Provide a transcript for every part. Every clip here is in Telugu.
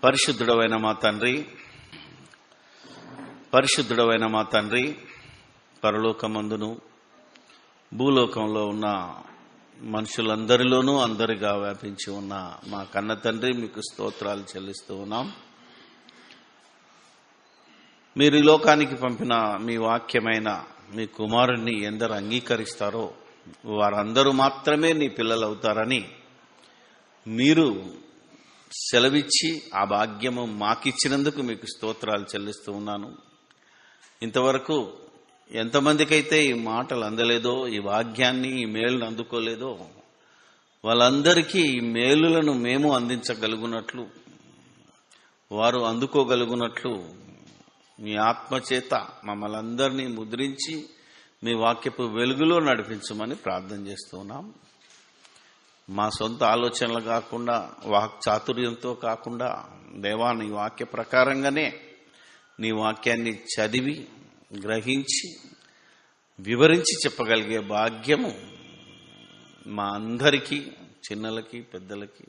పరిశుద్ధుడవైన మా తండ్రి, పరలోకమందును భూలోకంలో ఉన్న మనుషులందరిలోనూ అందరిగా వ్యాపించి ఉన్న మా కన్న తండ్రి, మీకు స్తోత్రాలు చెల్లిస్తూ ఉన్నాం. మీరు ఈ లోకానికి పంపిన మీ వాక్యమైన మీ కుమారుణ్ణి ఎందరు అంగీకరిస్తారో వారందరూ మాత్రమే నీ పిల్లలు అవుతారని మీరు సెలవిచ్చి ఆ భాగ్యము మాకిచ్చినందుకు మీకు స్తోత్రాలు చెల్లిస్తూ ఉన్నాను. ఇంతవరకు ఎంతమందికైతే ఈ మాటలు అందలేదో, ఈ భాగ్యాన్ని, ఈ మేలును అందుకోలేదో వాళ్ళందరికీ ఈ మేలులను మేము అందించగలుగునట్లు, వారు అందుకోగలుగునట్లు మీ ఆత్మచేత మమ్మల్ని అందరినీ ముద్రించి మీ వాక్యపు వెలుగులో నడిపించమని ప్రార్థన చేస్తున్నాం. మా సొంత ఆలోచనలు కాకుండా, వాక్చాతుర్యంతో కాకుండా, దేవా నీ వాక్య ప్రకారంగానే నీ వాక్యాన్ని చదివి గ్రహించి వివరించి చెప్పగలిగే భాగ్యము మా అందరికీ, చిన్నలకి పెద్దలకి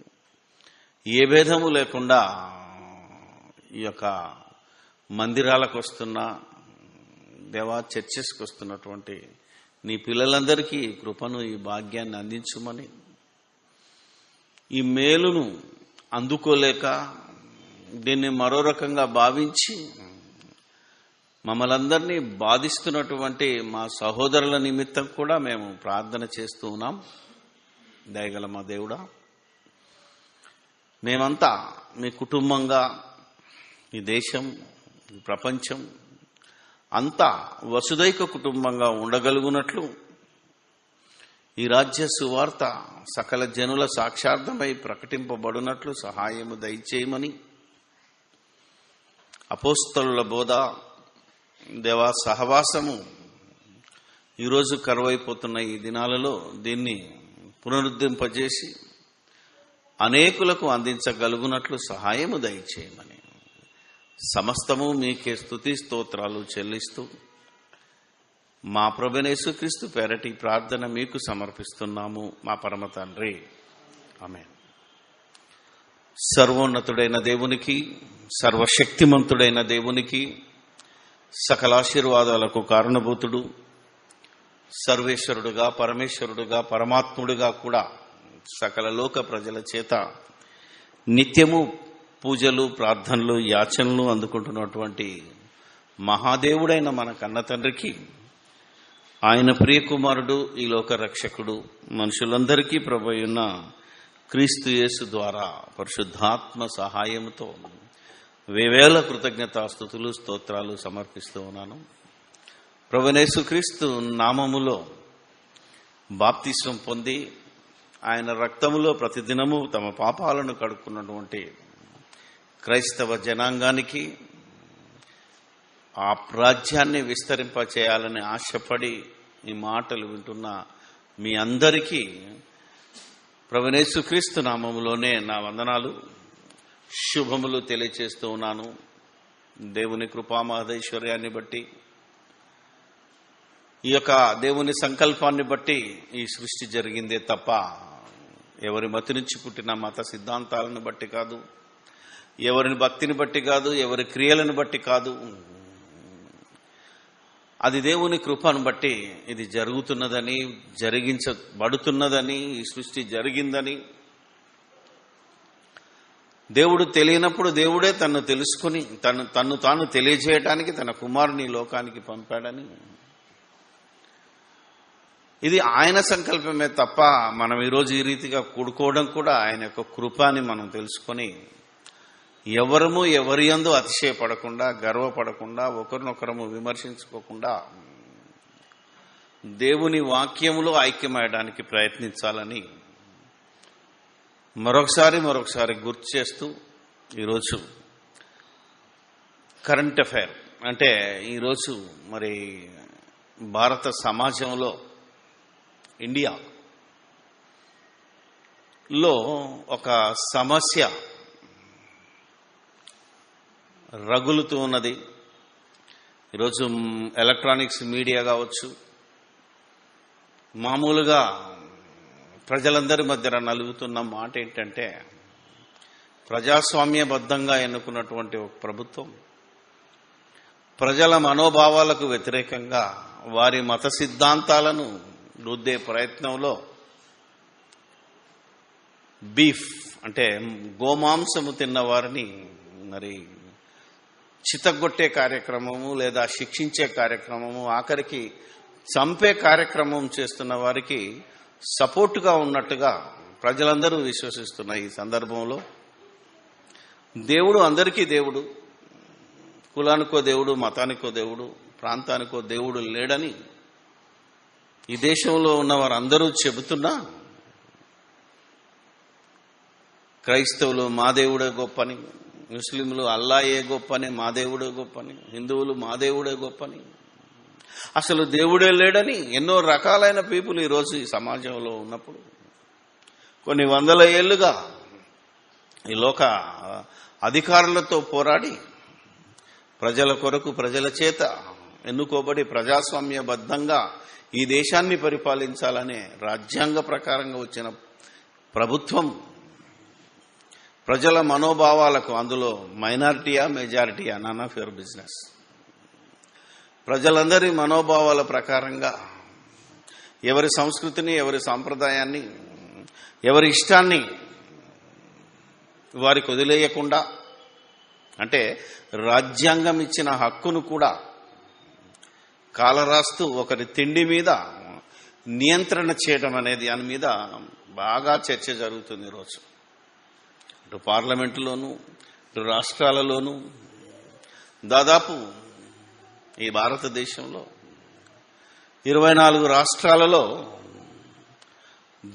ఏ భేదము లేకుండా ఈ యొక్క మందిరాలకు వస్తున్న దేవా, చర్చెస్కి వస్తున్నటువంటి నీ పిల్లలందరికీ ఈ కృపను, ఈ భాగ్యాన్ని అందించుమని, ఈ మేలును అందుకోలేక దీన్ని మరో రకంగా భావించి మమ్మల్ని అందరినీ బాధిస్తున్నటువంటి మా సహోదరుల నిమిత్తం కూడా మేము ప్రార్థన చేస్తూ ఉన్నాం. దయగల మా దేవుడా, మేమంతా మీ కుటుంబంగా ఈ దేశం, ఈ ప్రపంచం అంతా వసుదైక కుటుంబంగా ఉండగలుగునట్లు, ఈ రాజ్య సువార్త సకల జనుల సాక్షార్థమై ప్రకటింపబడినట్లు సహాయము దయచేయమని, అపోస్తలుల బోధ, దేవా సహవాసము ఈరోజు కరువైపోతున్న ఈ దినాలలో దీన్ని పునరుద్ధరింపజేసి అనేకులకు అందించగలుగునట్లు సహాయము దయచేయమని సమస్తము మీకే స్తుతి స్తోత్రాలు చెల్లిస్తూ మా ప్రభువైన యేసుక్రీస్తు పేరటి ప్రార్థన మీకు సమర్పిస్తున్నాము మా పరమ తండ్రి, ఆమేన్. సర్వోన్నతుడైన దేవునికి, సర్వశక్తిమంతుడైన దేవునికి, సకలాశీర్వాదాలకు కారణభూతుడు, సర్వేశ్వరుడుగా, పరమేశ్వరుడుగా, పరమాత్ముడుగా కూడా సకల లోక ప్రజల చేత నిత్యము పూజలు, ప్రార్థనలు, యాచనలు అందుకుంటున్నటువంటి మహాదేవుడైన మన కన్న తండ్రికి, ఆయన ప్రియకుమారుడు, ఈ లోక రక్షకుడు, మనుషులందరికీ ప్రభువైన క్రీస్తు యేసు ద్వారా పరిశుద్ధాత్మ సహాయంతో వేవేల కృతజ్ఞతాస్తుతులు, స్తోత్రాలు సమర్పిస్తూ ఉన్నాను. ప్రభువైన యేసుక్రీస్తు నామములో బాప్తిస్వం పొంది ఆయన రక్తములో ప్రతిదినము తమ పాపాలను కడుక్కున్నటువంటి క్రైస్తవ జనాంగానికి ఆ రాజ్యాన్ని విస్తరింపచేయాలని ఆశపడి ఈ మాటలు వింటున్న మీ అందరికీ ప్రభువైన యేసుక్రీస్తు నామములోనే నా వందనాలు, శుభములు తెలియచేస్తూ ఉన్నాను. దేవుని కృపా మహదైశ్వర్యాన్ని బట్టి, ఈ యొక్క దేవుని సంకల్పాన్ని బట్టి ఈ సృష్టి జరిగిందే తప్ప ఎవరి మతి నుంచి పుట్టిన మత సిద్ధాంతాలను బట్టి కాదు, ఎవరిని భక్తిని బట్టి కాదు, ఎవరి క్రియలను బట్టి కాదు. అది దేవుని కృపను బట్టి ఇది జరుగుతున్నదని, జరిగించబడుతున్నదని, ఈ సృష్టి జరిగిందని, దేవుడు తెలియనప్పుడు దేవుడే తను తెలుసుకుని తన్ను తాను తెలియజేయటానికి తన కుమారుని లోకానికి పంపాడని, ఇది ఆయన సంకల్పమే తప్ప మనం ఈరోజు ఈ రీతిగా కూడుకోవడం కూడా ఆయన యొక్క కృప అని మనం తెలుసుకొని ఎవరము ఎవరి యందు అతిశయపడకుండా, గర్వపడకుండా, ఒకరినొకరము విమర్శించుకోకుండా దేవుని వాక్యములో ఐక్యమయ్యడానికి ప్రయత్నించాలని మరొకసారి గుర్తు చేస్తూ, ఈరోజు కరెంట్ అఫైర్ అంటే ఈరోజు మరి భారత సమాజంలో, ఇండియాలో ఒక సమస్య రగులుతూ ఉన్నది. ఈరోజు ఎలక్ట్రానిక్స్ మీడియా కావచ్చు, మామూలుగా ప్రజలందరి మధ్య నలుగుతున్న మాట ఏంటంటే ప్రజాస్వామ్యబద్ధంగా ఎన్నుకున్నటువంటి ఒక ప్రభుత్వం ప్రజల మనోభావాలకు వ్యతిరేకంగా వారి మత సిద్ధాంతాలను రుద్దే ప్రయత్నంలో బీఫ్ అంటే గోమాంసము తిన్న వారిని మరి చితగొట్టే కార్యక్రమము లేదా శిక్షించే కార్యక్రమము, ఆఖరికి చంపే కార్యక్రమం చేస్తున్న వారికి సపోర్టుగా ఉన్నట్టుగా ప్రజలందరూ విశ్వసిస్తున్న ఈ సందర్భంలో దేవుడు అందరికీ దేవుడు, కులానికో దేవుడు, మతానికో దేవుడు, ప్రాంతానికో దేవుడు లేడని ఈ దేశంలో ఉన్న వారందరూ చెబుతున్నా క్రైస్తవులు మా దేవుడే గొప్పని, ముస్లింలు అల్లాయే గొప్పని, మా దేవుడే గొప్పని, హిందువులు మా దేవుడే గొప్పని, అసలు దేవుడే లేడని ఎన్నో రకాలైన పీపుల్ ఈరోజు ఈ సమాజంలో ఉన్నప్పుడు కొన్ని వందల ఏళ్లుగా ఈ లోక అధికారులతో పోరాడి ప్రజల కొరకు ప్రజల చేత ఎన్నుకోబడి ప్రజాస్వామ్యబద్ధంగా ఈ దేశాన్ని పరిపాలించాలనే రాజ్యాంగ ప్రకారంగా వచ్చిన ప్రభుత్వం ప్రజల మనోభావాలకు, అందులో మైనారిటీయా మెజారిటీయా నన్ ఆఫ్ యువర్ బిజినెస్, ప్రజలందరి మనోభావాల ప్రకారంగా ఎవరి సంస్కృతిని, ఎవరి సాంప్రదాయాన్ని, ఎవరి ఇష్టాన్ని వారికి వదిలేయకుండా, అంటే రాజ్యాంగం ఇచ్చిన హక్కును కూడా కాలరాస్తూ ఒకరి తిండి మీద నియంత్రణ చేయడం అనేది దాని మీద బాగా చర్చ జరుగుతుంది ఈరోజు. ఇటు పార్లమెంటులోనూ ఇటు రాష్ట్రాలలోనూ దాదాపు ఈ భారతదేశంలో 24 రాష్ట్రాలలో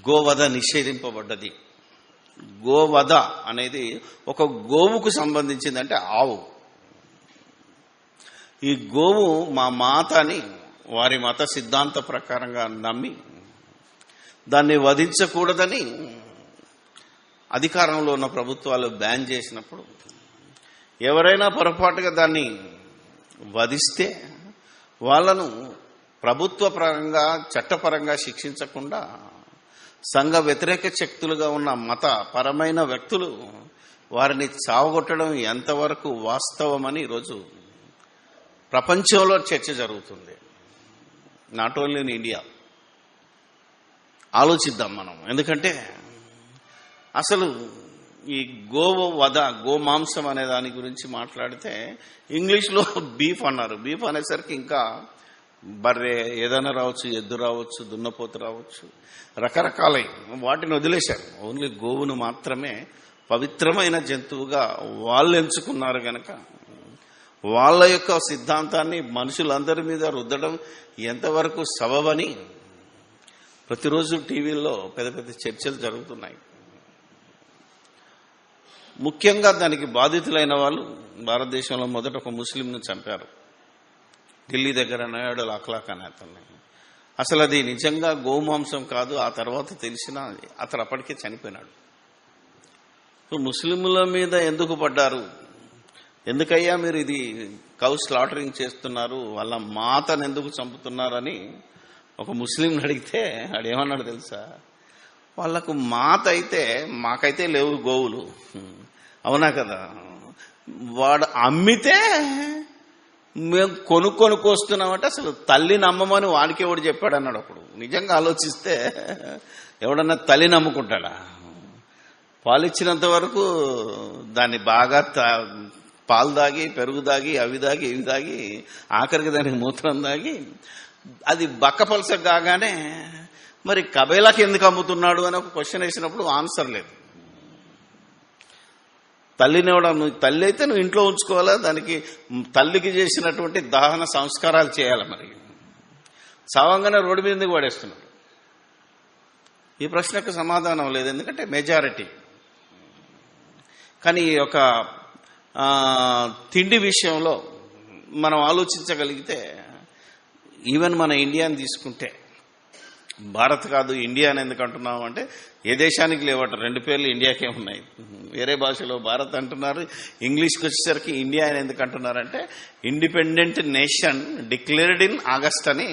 గోవధ నిషేధింపబడ్డది. గోవధ అనేది ఒక గోవుకు సంబంధించిందంటే ఆవు. ఈ గోవు మా మాత అని వారి మత సిద్ధాంత ప్రకారంగా నమ్మి దాన్ని వధించకూడదని అధికారంలో ఉన్న ప్రభుత్వాలు బ్యాన్ చేసినప్పుడు ఎవరైనా పొరపాటుగా దాన్ని వధిస్తే వాళ్లను ప్రభుత్వ పరంగా చట్టపరంగా శిక్షించకుండా సంఘ వ్యతిరేక శక్తులుగా ఉన్న మత పరమైన వ్యక్తులు వారిని చావగొట్టడం ఎంతవరకు వాస్తవమని ఈరోజు ప్రపంచంలో చర్చ జరుగుతుంది. Not only in India. ఆలోచిద్దాం మనం. ఎందుకంటే అసలు ఈ గోవధ, గోమాంసం అనే దాని గురించి మాట్లాడితే ఇంగ్లీష్లో బీఫ్ అన్నారు. బీఫ్ అనేసరికి ఇంకా బర్రె ఏదైనా రావచ్చు, ఎద్దు రావచ్చు, దున్నపోతు రావచ్చు, రకరకాలై వాటిని వదిలేశారు. ఓన్లీ గోవును మాత్రమే పవిత్రమైన జంతువుగా వాళ్ళు ఎంచుకున్నారు గనక వాళ్ళ యొక్క సిద్ధాంతాన్ని మనుషులందరి మీద రుద్దడం ఎంతవరకు సబబని ప్రతిరోజు టీవీల్లో పెద్ద పెద్ద చర్చలు జరుగుతున్నాయి. ముఖ్యంగా దానికి బాధితులైన వాళ్ళు భారతదేశంలో మొదట ఒక ముస్లింను చంపారు. ఢిల్లీ దగ్గర నాయుడు అఖ్లాక్ అనే అతన్ని. అసలు అది నిజంగా గోమాంసం కాదు. ఆ తర్వాత తెలిసిన అతను అప్పటికే చనిపోయినాడు. ముస్లింల మీద ఎందుకు పడ్డారు? ఎందుకయ్యా మీరు ఇది కౌ స్లాటరింగ్ చేస్తున్నారు, వాళ్ళ మాతను ఎందుకు చంపుతున్నారని ఒక ముస్లింని అడిగితే ఆడేమన్నాడు తెలుసా? వాళ్లకు మాత అయితే మాకైతే లేవు గోవులు, అవునా కదా, వాడు అమ్మితే మేము కొనుక్కొస్తున్నామంటే అసలు తల్లి నమ్మమని వాడికి ఎవడు చెప్పాడు అన్నాడు. అప్పుడు నిజంగా ఆలోచిస్తే ఎవడన్నా తల్లి నమ్ముకుంటాడా? పాలిచ్చినంత వరకు దాన్ని బాగా పాలు దాగి, పెరుగు దాగి, అవి దాగి, ఇవి దాగి, ఆఖరికి దానికి మూత్రం దాగి అది బక్కపలస కాగానే మరి కబేలాకి ఎందుకు అమ్ముతున్నాడు అని ఒక క్వశ్చన్ వేసినప్పుడు ఆన్సర్ లేదు. తల్లిని నువ్వు తల్లి అయితే నువ్వు ఇంట్లో ఉంచుకోవాలా, దానికి తల్లికి చేసినటువంటి దహన సంస్కారాలు చేయాలి. మరి సవంగానే రోడ్డు మీద పడేస్తున్నాడు. ఈ ప్రశ్నకు సమాధానం లేదు, ఎందుకంటే మెజారిటీ. కానీ ఈ యొక్క తిండి విషయంలో మనం ఆలోచించగలిగితే ఈవెన్ మన ఇండియాని తీసుకుంటే, భారత్ కాదు ఇండియా అని ఎందుకు అంటున్నాం అంటే ఏ దేశానికి లేవట, 2 పేర్లు ఇండియాకే ఉన్నాయి. వేరే భాషలో భారత్ అంటున్నారు, ఇంగ్లీష్కి వచ్చేసరికి ఇండియా అని ఎందుకు అంటున్నారంటే independent nation declared in August అని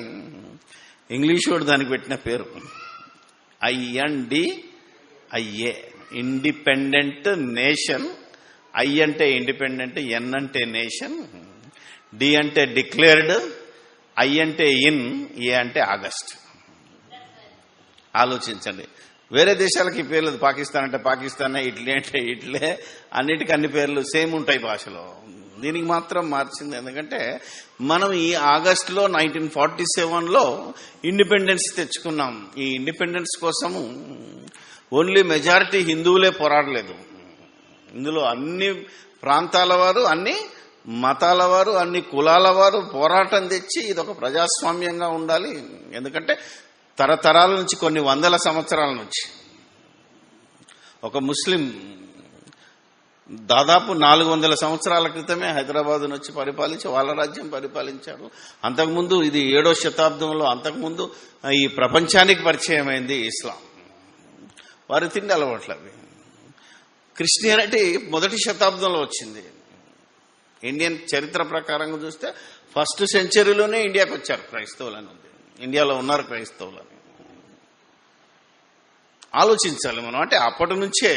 ఇంగ్లీష్ వాడు దానికి పెట్టిన పేరు. INDIA independent nation. ఐ అంటే ఇండిపెండెంట్, ఎన్ అంటే నేషన్, డి అంటే డిక్లేర్డ్, ఐ అంటే ఇన్, ఏ అంటే ఆగస్ట్. ఆలోచించండి. వేరే దేశాలకి ఈ పేర్లు, పాకిస్తాన్ అంటే పాకిస్తాన్, ఇటలీ అంటే ఇటలే, అన్నిటికీ అన్ని పేర్లు సేమ్ ఉంటాయి భాషలో. దీనికి మాత్రం మార్చింది ఎందుకంటే మనం ఈ ఆగస్టులో 1947లో ఇండిపెండెన్స్ తెచ్చుకున్నాం. ఈ ఇండిపెండెన్స్ కోసము ఓన్లీ మెజారిటీ హిందువులే పోరాడలేదు. ఇందులో అన్ని ప్రాంతాల వారు, అన్ని మతాల వారు, అన్ని కులాల వారు పోరాటం తెచ్చి ఇదొక ప్రజాస్వామ్యంగా ఉండాలి. ఎందుకంటే తరతరాల నుంచి, కొన్ని వందల సంవత్సరాల నుంచి ఒక ముస్లిం దాదాపు 400 సంవత్సరాల క్రితమే హైదరాబాద్ నుంచి పరిపాలించి వాళ్ళ రాజ్యం పరిపాలించారు. అంతకుముందు ఇది 7వ శతాబ్దంలో, అంతకుముందు ఈ ప్రపంచానికి పరిచయం అయింది ఇస్లాం. వారి తిండి అలవాట్లు అవి. క్రిస్టియానిటీ 1వ శతాబ్దంలో వచ్చింది. ఇండియన్ చరిత్ర ప్రకారంగా చూస్తే 1st సెంచరీలోనే ఇండియాకి వచ్చారు క్రైస్తవులు అని ఉంది. ఇండియాలో ఉన్నారు క్రైస్తవులని. ఆలోచించాలి మనం. అంటే అప్పటి నుంచే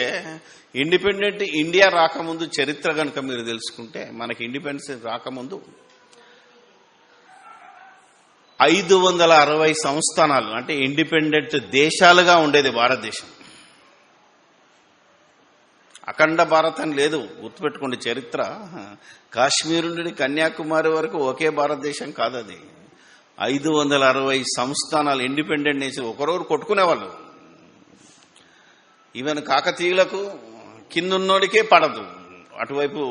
ఇండిపెండెంట్ ఇండియా రాకముందు చరిత్ర కనుక మీరు తెలుసుకుంటే, మనకి ఇండిపెండెన్స్ రాకముందు 560 సంస్థానాలు, అంటే ఇండిపెండెంట్ దేశాలుగా ఉండేది భారతదేశం. అఖండ భారత్ అని లేదు, గుర్తుపెట్టుకోండి. చరిత్ర కాశ్మీర్ నుండి కన్యాకుమారి వరకు ఒకే భారతదేశం కాదు అది. 560 సంస్థానాలు, ఇండిపెండెంట్ నేషన్. ఒకరోజు కొట్టుకునేవాళ్ళు. ఈవెన్ కాకతీయులకు కిందున్నోడికే పడదు. అటువైపు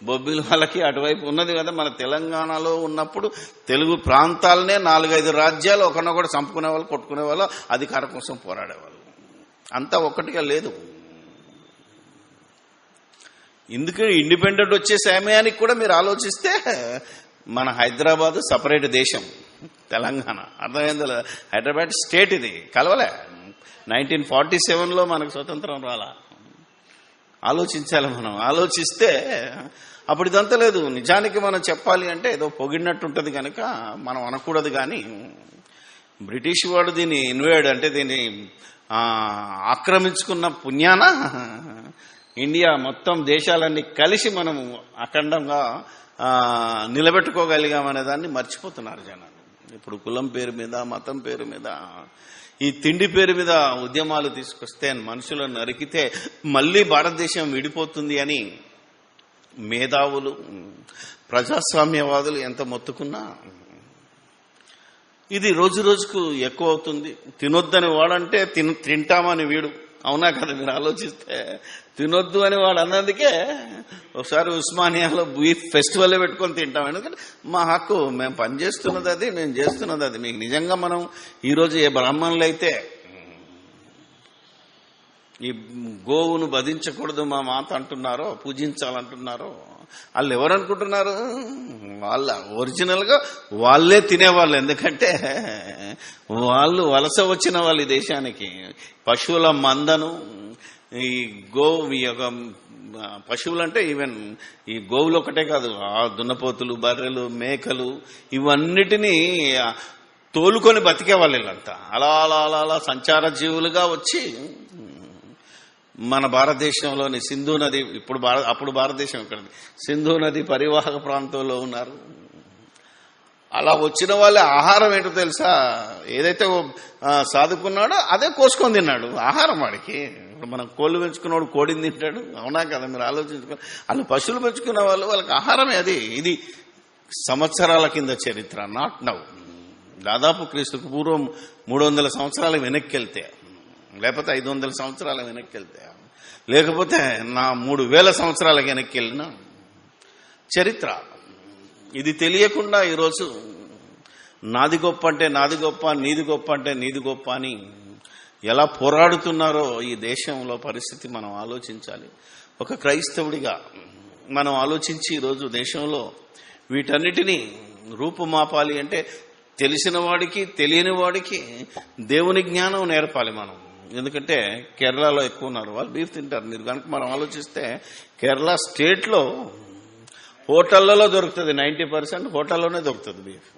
బొబ్బిల వాళ్ళకి అటువైపు ఉన్నది కదా. మన తెలంగాణలో ఉన్నప్పుడు తెలుగు ప్రాంతాలనే 4-5 రాజ్యాలు ఒకరినొకటి చంపుకునేవాళ్ళు, కొట్టుకునేవాళ్ళు, అధికారం కోసం పోరాడేవాళ్ళు. అంతా ఒక్కటిగా లేదు. ఇందుకు ఇండిపెండెంట్ వచ్చే సమయానికి కూడా మీరు ఆలోచిస్తే మన హైదరాబాద్ సపరేట్ దేశం, తెలంగాణ అర్థమైంది. హైదరాబాద్ స్టేట్ ఇది కలవలే. 1947లో మనకు స్వతంత్రం రాలా. ఆలోచించాలి మనం. ఆలోచిస్తే అప్పుడు ఇదంతా లేదు. నిజానికి మనం చెప్పాలి అంటే ఏదో పొగిడినట్టు ఉంటుంది కనుక మనం అనకూడదు. కానీ బ్రిటిష్ వాడు దీన్ని ఇన్వేడ్ అంటే దీన్ని ఆక్రమించుకున్న పుణ్యాన ఇండియా మొత్తం దేశాలన్నీ కలిసి మనం అఖండంగా నిలబెట్టుకోగలిగామనే దాన్ని మర్చిపోతున్నారు జనాలు. ఇప్పుడు కులం పేరు మీద, మతం పేరు మీద, ఈ తిండి పేరు మీద ఉద్యమాలు తీసుకొస్తే, మనుషులను నరికితే మళ్ళీ భారతదేశం విడిపోతుంది అని మేధావులు, ప్రజాస్వామ్యవాదులు ఎంత మొత్తుకున్నా ఇది రోజు రోజుకు ఎక్కువ అవుతుంది. తినొద్దని వాడంటే తింటామని వీడు. అవునా కదా? మీరు ఆలోచిస్తే తినొద్దు అని వాడు అన్నందుకే ఒకసారి ఉస్మానియాలో బీఫ్ ఫెస్టివల్ పెట్టుకొని తింటాం. ఎందుకంటే మా హక్కు, మేము పనిచేస్తున్నది అది, మేము చేస్తున్నది అది. మీకు నిజంగా మనం ఈరోజు ఏ బ్రాహ్మణులు అయితే ఈ గోవును వధించకూడదు మా మాత అంటున్నారో, పూజించాలంటున్నారో, వాళ్ళు ఎవరు అనుకుంటున్నారు? వాళ్ళ ఒరిజినల్ గా వాళ్ళే తినేవాళ్ళు. ఎందుకంటే వాళ్ళు వలస వచ్చిన వాళ్ళు ఈ దేశానికి. పశువుల మందను, ఈ పశువులు అంటే ఈవెన్ ఈ గోవులు ఒకటే కాదు, దున్నపోతులు, బర్రెలు, మేకలు, ఇవన్నిటినీ తోలుకొని బతికే వాళ్ళు వీళ్ళంతా. అలా అలా అలా అలా సంచార జీవులుగా వచ్చి మన భారతదేశంలోని సింధు నది, అప్పుడు భారతదేశం ఇక్కడ సింధు నది పరివాహక ప్రాంతంలో ఉన్నారు. అలా వచ్చిన వాళ్ళ ఆహారం ఏంటో తెలుసా? ఏదైతే సాదుకున్నాడో అదే కోసుకొని తిన్నాడు. ఆహారం వాడికి. ఇప్పుడు మనం కోళ్ళు పెంచుకున్నవాడు కోడిని తింటాడు. అవునా కదా? మీరు ఆలోచించుకో. అలా పశువులు పెంచుకున్న వాళ్ళు, వాళ్ళకి ఆహారమే అది. ఇది సంవత్సరాల కింద చరిత్ర, నాట్ నౌ. దాదాపు క్రీస్తుకు పూర్వం 300 సంవత్సరాలు వెనక్కి వెళ్తే, లేకపోతే 500 సంవత్సరాల వెనక్కి వెళ్తే, లేకపోతే నా 3000 సంవత్సరాల వెనక్కి వెళ్ళిన చరిత్ర. ఇది తెలియకుండా ఈరోజు నాది గొప్ప అంటే నాది గొప్ప, నీది గొప్ప అంటే నీది గొప్ప అని ఎలా పోరాడుతున్నారో ఈ దేశంలో పరిస్థితి మనం ఆలోచించాలి. ఒక క్రైస్తవుడిగా మనం ఆలోచించి ఈరోజు దేశంలో వీటన్నిటినీ రూపుమాపాలి అంటే తెలిసిన వాడికి, తెలియని వాడికి దేవుని జ్ఞానం నేర్పాలి మనం. ఎందుకంటే కేరళలో ఎక్కువ ఉన్నారు, వాళ్ళు బీఫ్ తింటారు. మీరు కనుక మనం ఆలోచిస్తే కేరళ స్టేట్లో హోటళ్లలో దొరుకుతుంది. 90% హోటల్లోనే దొరుకుతుంది బీఫ్.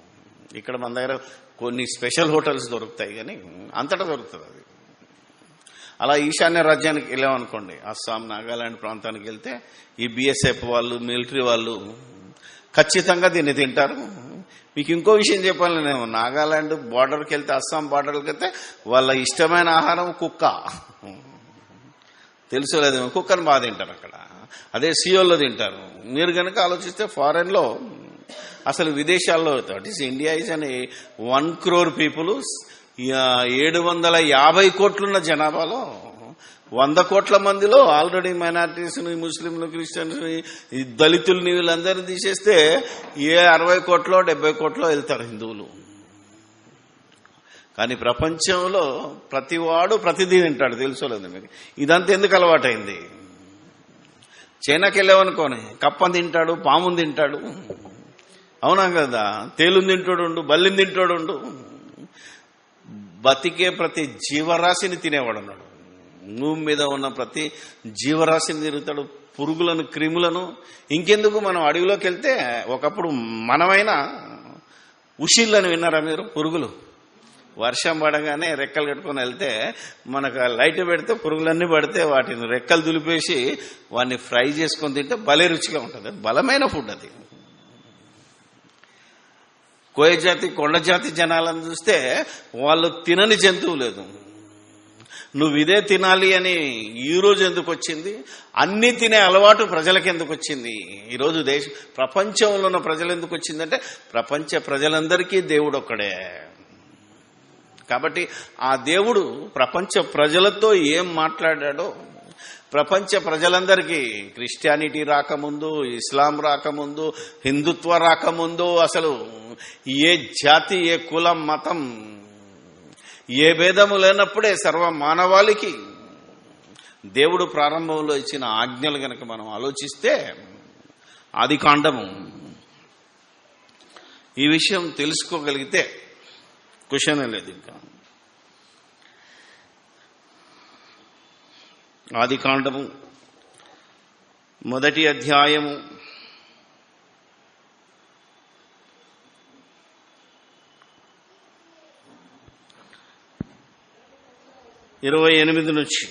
ఇక్కడ మన దగ్గర కొన్ని స్పెషల్ హోటల్స్ దొరుకుతాయి, కానీ అంతటా దొరుకుతుంది అది. అలా ఈశాన్య రాజ్యానికి వెళ్ళామనుకోండి, అస్సాం, నాగాలాండ్ ప్రాంతానికి వెళ్తే ఈ బిఎస్ఎఫ్ వాళ్ళు, మిలిటరీ వాళ్ళు ఖచ్చితంగా దీన్ని తింటారు. మీకు ఇంకో విషయం చెప్పాలి, నేను నాగాలాండ్ బార్డర్కి వెళ్తే, అస్సాం బార్డర్కి వెళ్తే వాళ్ళ ఇష్టమైన ఆహారం కుక్క. తెలుసు లేదు, కుక్కను బాగా తింటారు అక్కడ. అదే సియోల్లో తింటారు. మీరు కనుక ఆలోచిస్తే ఫారెన్లో, అసలు విదేశాల్లో, దట్ ఈస్ ఇండియా ఈజ్ అని 1 crore పీపుల్, 750 కోట్లున్న జనాభాలో 100 కోట్ల మందిలో ఆల్రెడీ మైనారిటీస్ని, ముస్లింలు, క్రిస్టియన్స్ని, దళితుల్ని వీళ్ళందరినీ తీసేస్తే 60 కోట్లో 70 కోట్లో వెళ్తారు హిందువులు. కానీ ప్రపంచంలో ప్రతివాడు ప్రతిదీ తింటాడు. తెలుసుకోలేదు మీకు? ఇదంతా ఎందుకు అలవాటైంది? చైనాకి వెళ్ళామనుకోని కప్పని తింటాడు, పాముని తింటాడు, అవునా కదా? తేలుని తింటోడు, బల్లిని తింటోడు, బతికే ప్రతి జీవరాశిని తినేవాడు ఉన్నాడు. భూమి మీద ఉన్న ప్రతి జీవరాశిని తిరుగుతాడు, పురుగులను, క్రిములను. ఇంకెందుకు, మనం అడవిలోకి వెళ్తే ఒకప్పుడు మనమైనా ఉషిళ్ళని విన్నారా మీరు? పురుగులు వర్షం పడగానే రెక్కలు కట్టుకొని వెళ్తే మనకు లైట్ పెడితే పురుగులన్నీ పడితే వాటిని రెక్కలు దులిపేసి వాటిని ఫ్రై చేసుకొని తింటే భలే రుచిగా ఉంటుంది. బలమైన ఫుడ్ అది. కోయ జాతి, కొండ జాతి జనాలను చూస్తే వాళ్ళు తినని జంతువు లేదు. నువ్వు ఇదే తినాలి అని ఈరోజు ఎందుకు వచ్చింది? అన్ని తినే అలవాటు ప్రజలకు ఎందుకు వచ్చింది? ఈరోజు ప్రపంచంలో ఉన్న ప్రజలు ఎందుకు వచ్చిందంటే, ప్రపంచ ప్రజలందరికీ దేవుడు ఒక్కడే. కాబట్టి ఆ దేవుడు ప్రపంచ ప్రజలతో ఏం మాట్లాడాడో, ప్రపంచ ప్రజలందరికీ క్రిస్టియానిటీ రాకముందు, ఇస్లాం రాకముందు, హిందుత్వ రాకముందు, అసలు ఏ జాతి, ఏ కులం, మతం, ఏ భేదము లేనప్పుడే సర్వ మానవాళికి దేవుడు ప్రారంభంలో ఇచ్చిన ఆజ్ఞలు గనక మనం ఆలోచిస్తే, ఆదికాండము ఈ విషయం తెలుసుకోగలిగితే క్వశ్చనే లేదు. ఇంకా ఆదికాండము 1వ అధ్యాయము 28 నుంచి,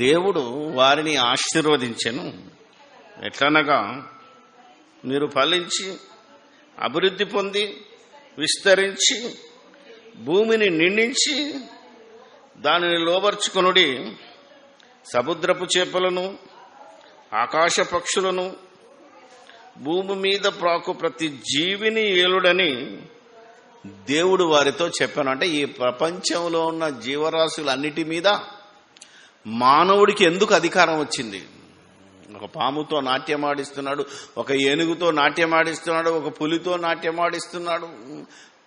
దేవుడు వారిని ఆశీర్వదించెను. ఎట్లనగా, మీరు ఫలించి అభివృద్ధి పొంది విస్తరించి భూమిని నిండించి దానిని లోబర్చుకొనుడి, సముద్రపు చేపలను, ఆకాశ పక్షులను, భూమి మీద ప్రాకు ప్రతి జీవిని ఏలుడని దేవుడు వారితో చెప్పాను. అంటే ఈ ప్రపంచంలో ఉన్న జీవరాశులన్నిటి మీద మానవుడికి ఎందుకు అధికారం వచ్చింది? ఒక పాముతో నాట్యమాడిస్తున్నాడు, ఒక ఏనుగుతో నాట్యమాడిస్తున్నాడు, ఒక పులితో నాట్యమాడిస్తున్నాడు,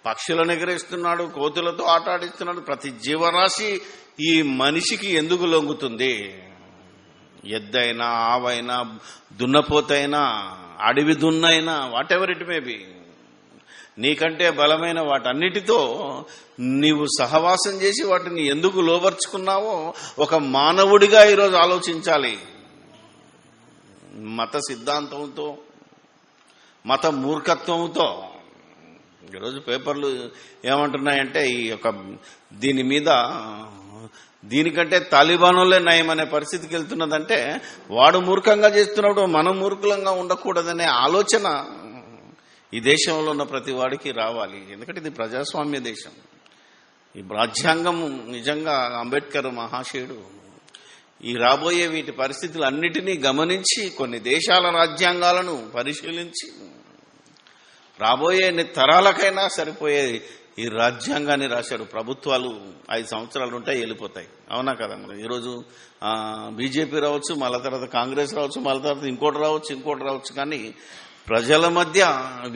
పక్షులను ఎగరేస్తున్నాడు, కోతులతో ఆట ఆడిస్తున్నాడు. ప్రతి జీవరాశి ఈ మనిషికి ఎందుకు లొంగుతుంది? ఎద్దైనా, ఆవైనా, దున్నపోతైనా, అడవి దున్నైనా, whatever it may be, నీకంటే బలమైన వాటన్నిటితో నీవు సహవాసం చేసి వాటిని ఎందుకు లోబర్చుకున్నావో ఒక మానవుడిగా ఈరోజు ఆలోచించాలి. మత సిద్ధాంతంతో, మత మూర్ఖత్వంతో ఈరోజు పేపర్లు ఏమంటున్నాయంటే, ఈ యొక్క దీని మీద దీనికంటే తాలిబానులే నయం అనే పరిస్థితికి వెళ్తున్నదంటే, వాడు మూర్ఖంగా చేస్తున్నప్పుడు మనం మూర్ఖంగా ఉండకూడదనే ఆలోచన ఈ దేశంలో ఉన్న ప్రతి వాడికి రావాలి. ఎందుకంటే ఇది ప్రజాస్వామ్య దేశం. ఈ రాజ్యాంగం నిజంగా అంబేద్కర్ మహాశయుడు ఈ రాబోయే వీటి పరిస్థితులన్నిటినీ గమనించి కొన్ని దేశాల రాజ్యాంగాలను పరిశీలించి రాబోయే తరాలకైనా సరిపోయే ఈ రాజ్యాంగాన్ని రాశాడు. ప్రభుత్వాలు 5 సంవత్సరాలు ఉంటాయి, వెళ్ళిపోతాయి. అవునా కదా? మరి ఈరోజు బీజేపీ రావచ్చు, మళ్ళా తర్వాత కాంగ్రెస్ రావచ్చు, మళ్ళా తర్వాత ఇంకోటి రావచ్చు. కానీ ప్రజల మధ్య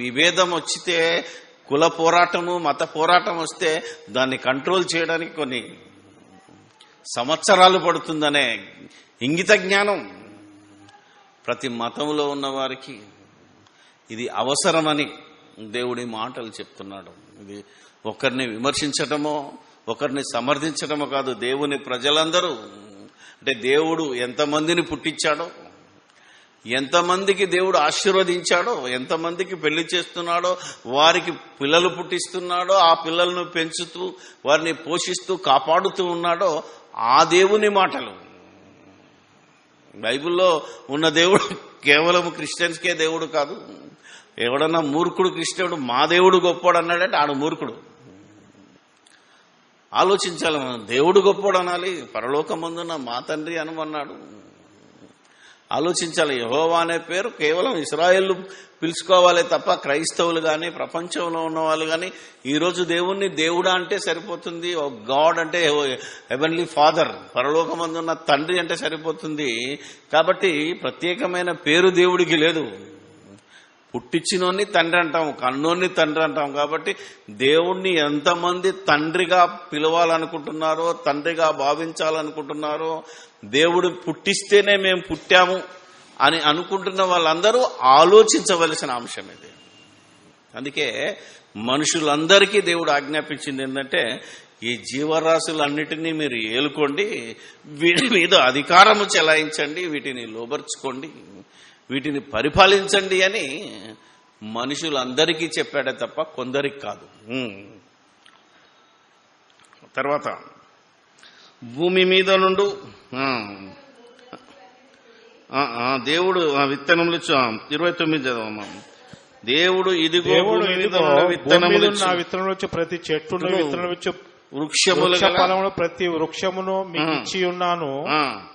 విభేదం వచ్చితే, కుల పోరాటము, మత పోరాటం వస్తే దాన్ని కంట్రోల్ చేయడానికి కొన్ని సంవత్సరాలు పడుతుందనే ఇంగిత జ్ఞానం ప్రతి మతంలో ఉన్న వారికి ఇది అవసరమని దేవుడి మాటలు చెప్తున్నాడు. ఇది ఒకరిని విమర్శించటమో ఒకరిని సమర్థించటమో కాదు. దేవుని ప్రజలందరూ, అంటే దేవుడు ఎంతమందిని పుట్టించాడో, ఎంతమందికి దేవుడు ఆశీర్వదించాడో, ఎంతమందికి పెళ్లి చేస్తున్నాడో, వారికి పిల్లలు పుట్టిస్తున్నాడో, ఆ పిల్లలను పెంచుతూ వారిని పోషిస్తూ కాపాడుతూ ఉన్నాడో ఆ దేవుని మాటలు. బైబిల్లో ఉన్న దేవుడు కేవలం క్రిస్టియన్స్కే దేవుడు కాదు. ఎవడన్నా మూర్ఖుడు క్రిస్టియనుడు మా దేవుడు గొప్పోడు అన్నాడంటే ఆడు మూర్ఖుడు. ఆలోచించాలి మనం. దేవుడు గొప్పోడు అనాలి, పరలోకమందున్న మా తండ్రి అనమన్నాడు. ఆలోచించాలి. యెహోవా అనే పేరు కేవలం ఇశ్రాయేలు పిలుచుకోవాలి తప్ప క్రైస్తవులు కానీ ప్రపంచంలో ఉన్న వాళ్ళు కానీ ఈరోజు దేవుణ్ణి దేవుడా అంటే సరిపోతుంది. గాడ్ అంటే హెవెన్లీ ఫాదర్, పరలోకమందున్న తండ్రి అంటే సరిపోతుంది. కాబట్టి ప్రత్యేకమైన పేరు దేవుడికి లేదు. పుట్టించినోన్ని తండ్రి అంటాం, కన్నోన్ని తండ్రి అంటాం. కాబట్టి దేవుణ్ణి ఎంతమంది తండ్రిగా పిలవాలనుకుంటున్నారో, తండ్రిగా భావించాలనుకుంటున్నారో, దేవుడు పుట్టిస్తేనే మేము పుట్టాము అని అనుకుంటున్న వాళ్ళందరూ ఆలోచించవలసిన అంశం ఇది. అందుకే మనుషులందరికీ దేవుడు ఆజ్ఞాపించింది ఏంటంటే, ఈ జీవరాశులన్నిటినీ మీరు ఏలుకోండి, వీటి మీద అధికారము చెలాయించండి, వీటిని లోబర్చుకోండి, వీటిని పరిపాలించండి అని మనుషులందరికీ చెప్పాడే తప్ప కొందరికి కాదు. తర్వాత భూమి మీద నుండి దేవుడు విత్తనములు 29 చదవమ్మా. దేవుడు ఇదిగో భూమి మీద విత్తనములు ప్రతి చెట్టును విత్తనము వృక్షములు ప్రతి వృక్షమును మీకు ఇచ్చి ఉన్నాను,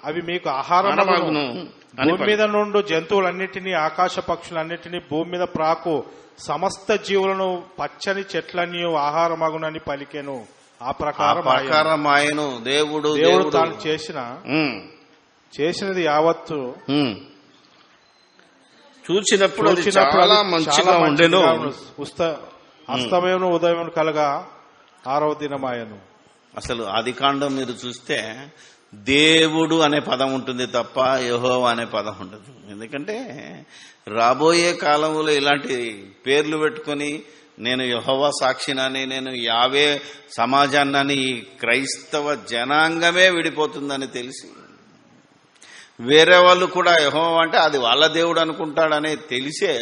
అవి మీకు ఆహారమగును. భూమి మీద నుండి జంతువులన్నిటినీ, ఆకాశ పక్షులన్నిటినీ, భూమి మీద ప్రాకు సమస్త జీవులను, పచ్చని చెట్లని ఆహారమగునని పలికెను. ఆ ప్రకారం ఆయను దేవుడు తాను చేసినది యావత్తు చూచినప్పుడు చాలా మంచిగా ఉండెను. అస్తమయం ఉదయం కలగా 6వ దినమాయను. అసలు ఆదికాండం మీరు చూస్తే దేవుడు అనే పదం ఉంటుంది తప్ప యెహోవా అనే పదం ఉండదు. ఎందుకంటే రాబోయే కాలంలో ఇలాంటి పేర్లు పెట్టుకొని నేను యెహోవా సాక్షినని, నేను యావే సమాజాన్నని, ఈ క్రైస్తవ జనాంగమే విడిపోతుందని తెలిసి వేరే వాళ్ళు కూడా యెహోవా అంటే అది వాళ్ళ దేవుడు అనుకుంటాడనే తెలిసే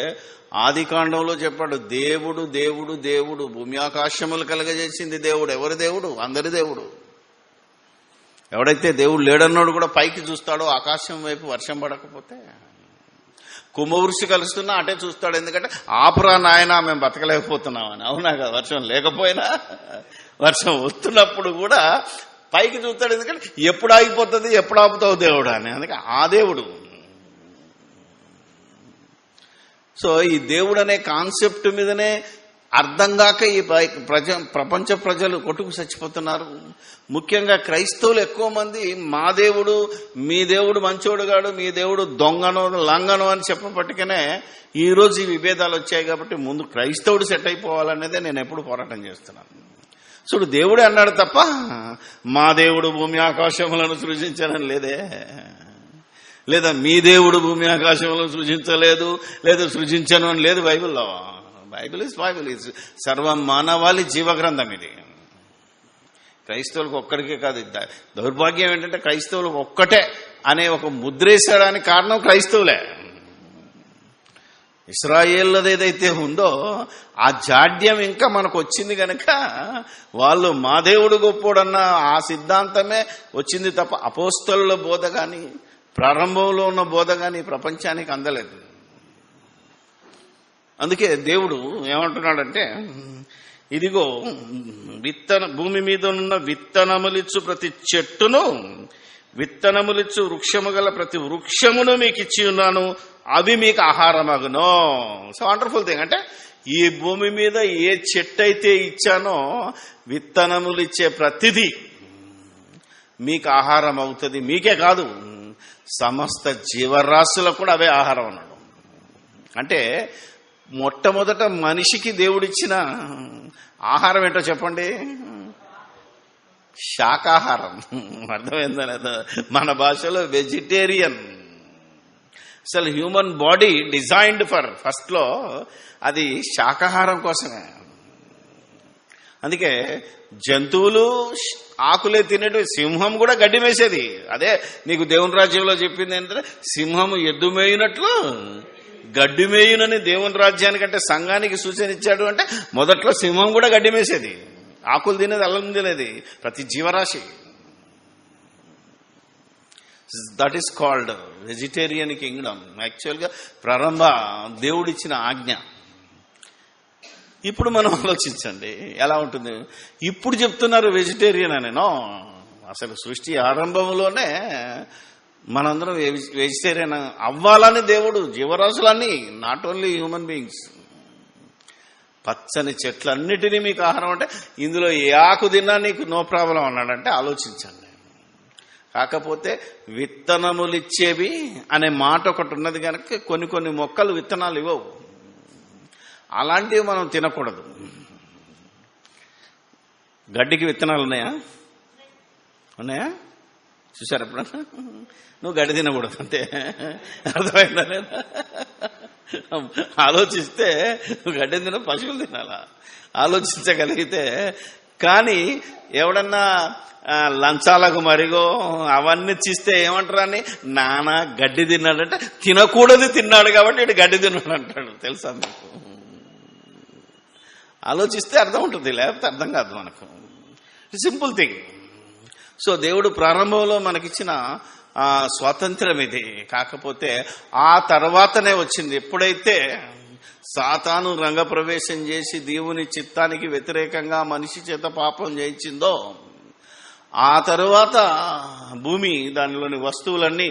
ఆదికాండంలో చెప్పాడు, దేవుడు దేవుడు దేవుడు, భూమి ఆకాశములు కలగజేసింది దేవుడు. ఎవరి దేవుడు? అందరి దేవుడు. ఎవడైతే దేవుడు లేడన్నాడు కూడా పైకి చూస్తాడో, ఆకాశం వైపు వర్షం పడకపోతే, కుంభవృష్టి కలుస్తున్నా అటే చూస్తాడు. ఎందుకంటే ఆపురా నాయన మేము బతకలేకపోతున్నామని. అవునా కదా? వర్షం లేకపోయినా వర్షం వస్తున్నప్పుడు కూడా పైకి చూస్తాడు. ఎందుకంటే ఎప్పుడు ఆగిపోతుంది, ఎప్పుడు ఆపుతావు దేవుడు అని. అందుకే ఆ దేవుడు. సో ఈ దేవుడు అనే కాన్సెప్ట్ మీదనే అర్థం కాక ఈ ప్రపంచ ప్రజలు కొట్టుకు చచ్చిపోతున్నారు. ముఖ్యంగా క్రైస్తవులు ఎక్కువ మంది మా దేవుడు, మీ దేవుడు మంచోడుగాడు, మీ దేవుడు దొంగను లంగను అని చెప్పబట్టుకనే ఈరోజు ఈ విభేదాలు వచ్చాయి. కాబట్టి ముందు క్రైస్తవుడు సెట్ అయిపోవాలనేదే నేను ఎప్పుడు పోరాటం చేస్తున్నాను. చూడు, దేవుడే అన్నాడు తప్ప మా దేవుడు భూమి ఆకాశములను సృజించానని లేదే, లేదా మీ దేవుడు భూమి ఆకాశములను సృజించలేదు, లేదా సృజించను అని లేదు బైబిల్లో. బైబిల్ ఇస్ సర్వ మానవాళి జీవగ్రంథం. ఇది క్రైస్తవులకు ఒక్కడికే కాదు. దౌర్భాగ్యం ఏంటంటే క్రైస్తవులకు ఒక్కటే అనే ఒక ముద్రేసడానికి కారణం క్రైస్తవులే. ఇశ్రాయేళ్ళది ఏదైతే ఉందో ఆ జాడ్యం ఇంకా మనకు వచ్చింది కనుక వాళ్ళు మా దేవుడు గొప్పోడన్న ఆ సిద్ధాంతమే వచ్చింది తప్ప అపోస్తలుల బోధ కానీ, ప్రారంభంలో ఉన్న బోధ కానీ ప్రపంచానికి అందలేదు. అందుకే దేవుడు ఏమంటున్నాడంటే, ఇదిగో భూమి మీద ఉన్న విత్తనములిచ్చు ప్రతి చెట్టును, విత్తనములిచ్చు వృక్షము గల ప్రతి వృక్షమును మీకు ఇచ్చి ఉన్నాను, అవి మీకు ఆహారమగును. So wonderful thing. అంటే ఈ భూమి మీద ఏ చెట్టు అయితే ఇచ్చానో విత్తనములు ఇచ్చే ప్రతిదీ మీకు ఆహారం అవుతుంది. మీకే కాదు, సమస్త జీవరాశులకు కూడా అవే ఆహారం అన్నాడు. అంటే మొట్టమొదట మనిషికి దేవుడిచ్చిన ఆహారం ఏంటో చెప్పండి? శాకాహారం. అర్థమైందా? మన భాషలో వెజిటేరియన్. అసలు human body designed for first లో అది శాకాహారం కోసమే. అందుకే జంతువులు ఆకులే తినేటి, సింహం కూడా గడ్డి మేసేది. అదే నీకు దేవుని రాజ్యంలో చెప్పింది ఏంటంటే సింహము ఎద్దు మేయినట్లు గడ్డి మేయునని దేవుని రాజ్యానికంటే సంఘానికి సూచన ఇచ్చాడు. అంటే మొదట్లో సింహం కూడా గడ్డి మేసేది, ఆకులు తినేది, అల్లం తినేది, ప్రతి జీవరాశి. That is called vegetarian Kingdom. యాక్చువల్గా ప్రారంభ దేవుడిచ్చిన ఆజ్ఞ. ఇప్పుడు మనం ఆలోచించండి ఎలా ఉంటుంది. ఇప్పుడు చెప్తున్నారు వెజిటేరియన్ అని. నో, అసలు సృష్టి ఆరంభంలోనే మనందరం వెజిటేరియన్ అవ్వాలని దేవుడు జీవరాశులన్నీ, నాట్ ఓన్లీ హ్యూమన్ బీయింగ్స్, పచ్చని చెట్లన్నిటినీ మీకు ఆహారం అంటే ఇందులో ఏ ఆకు తిన్నా నీకు నో ప్రాబ్లం అన్నాడంటే ఆలోచించండి. కాకపోతే విత్తనములిచ్చేవి అనే మాట ఒకటి ఉన్నది కనుక కొన్ని కొన్ని మొక్కలు విత్తనాలు ఇవ్వవు. అలాంటివి మనం తినకూడదు. గడ్డికి విత్తనాలు ఉన్నాయా? ఉన్నాయా? చూసారు ఎప్పుడన్నా? నువ్వు గడ్డి తినకూడదు అంతే. అర్థమైందా లేదా? ఆలోచిస్తే నువ్వు గడ్డి తిన, పశువులు తినాలా ఆలోచించగలిగితే. కానీ ఎవడన్నా లంచాలకు మరిగో అవన్నీ ఇస్తే ఏమంటారు అని, నానా గడ్డి తిన్నాడంటే తినకూడదు తిన్నాడు కాబట్టి ఇటు గడ్డి తిన్నాడు అంటాడు. తెలుసా మీకు? ఆలోచిస్తే అర్థం ఉంటుంది, లేకపోతే అర్థం కాదు మనకు. Simple thing. సో దేవుడు ప్రారంభంలో మనకిచ్చిన స్వాతంత్రం ఇది. కాకపోతే ఆ తర్వాతనే వచ్చింది. ఎప్పుడైతే సాతాను రంగప్రవేశం చేసి దేవుని చిత్తానికి వ్యతిరేకంగా మనిషి చేత పాపం చేయించిందో, ఆ తరువాత భూమి దానిలోని వస్తువులన్నీ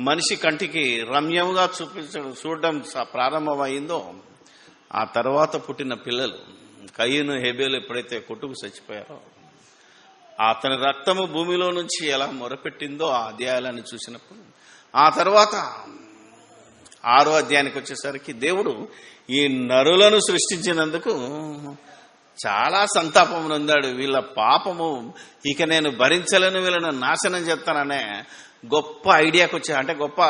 మనిషి కంటికి రమ్యంగా చూడడం ప్రారంభమైందో, ఆ తర్వాత పుట్టిన పిల్లలు కయ్యను హేబేలు ఎప్పుడైతే కొట్టుకు చచ్చిపోయారో, అతని రక్తము భూమిలో నుంచి ఎలా మొరపెట్టిందో ఆ అధ్యాయాలను చూసినప్పుడు, ఆ తర్వాత 6వ అధ్యాయానికి వచ్చేసరికి దేవుడు ఈ నరులను సృష్టించినందుకు చాలా సంతాపం నొందాడు. వీళ్ళ పాపము ఇక నేను భరించలేను, వీళ్ళను నాశనం చేస్తాననే గొప్ప ఐడియాకి వచ్చాడు. అంటే గొప్ప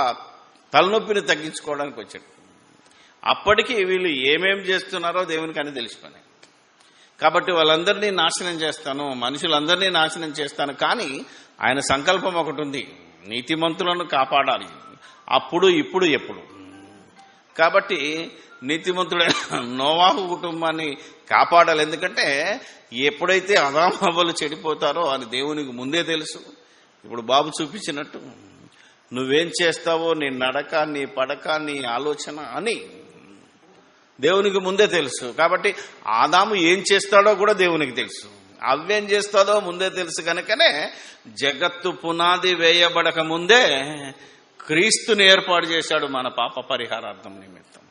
తలనొప్పిని తగ్గించుకోవడానికి వచ్చాడు. అప్పటికి వీళ్ళు ఏమేం చేస్తున్నారో దేవునికి అని తెలిసిపోయినాయి. కాబట్టి వాళ్ళందరినీ నాశనం చేస్తాను, మనుషులందరినీ నాశనం చేస్తాను. కానీ ఆయన సంకల్పం ఒకటి ఉంది, నీతిమంతులను కాపాడాలి. అప్పుడు ఇప్పుడు ఎప్పుడు. కాబట్టి నీతిమంతుడైన నోవాహు కుటుంబాన్ని కాపాడాలి. ఎందుకంటే ఎప్పుడైతే ఆదాము హవ్వలు చెడిపోతారో అని దేవునికి ముందే తెలుసు. ఇప్పుడు బాబు చూపించినట్టు నువ్వేం చేస్తావో, నీ నడక, నీ పడక, నీ ఆలోచన అని దేవునికి ముందే తెలుసు. కాబట్టి ఆదాము ఏం చేస్తాడో కూడా దేవునికి తెలుసు, అవ్వేం చేస్తాడో ముందే తెలుసు. కనుకనే జగత్తు పునాది వేయబడక ముందే క్రీస్తుని ఏర్పాటు చేశాడు మన పాప పరిహారార్థం నిమిత్తం.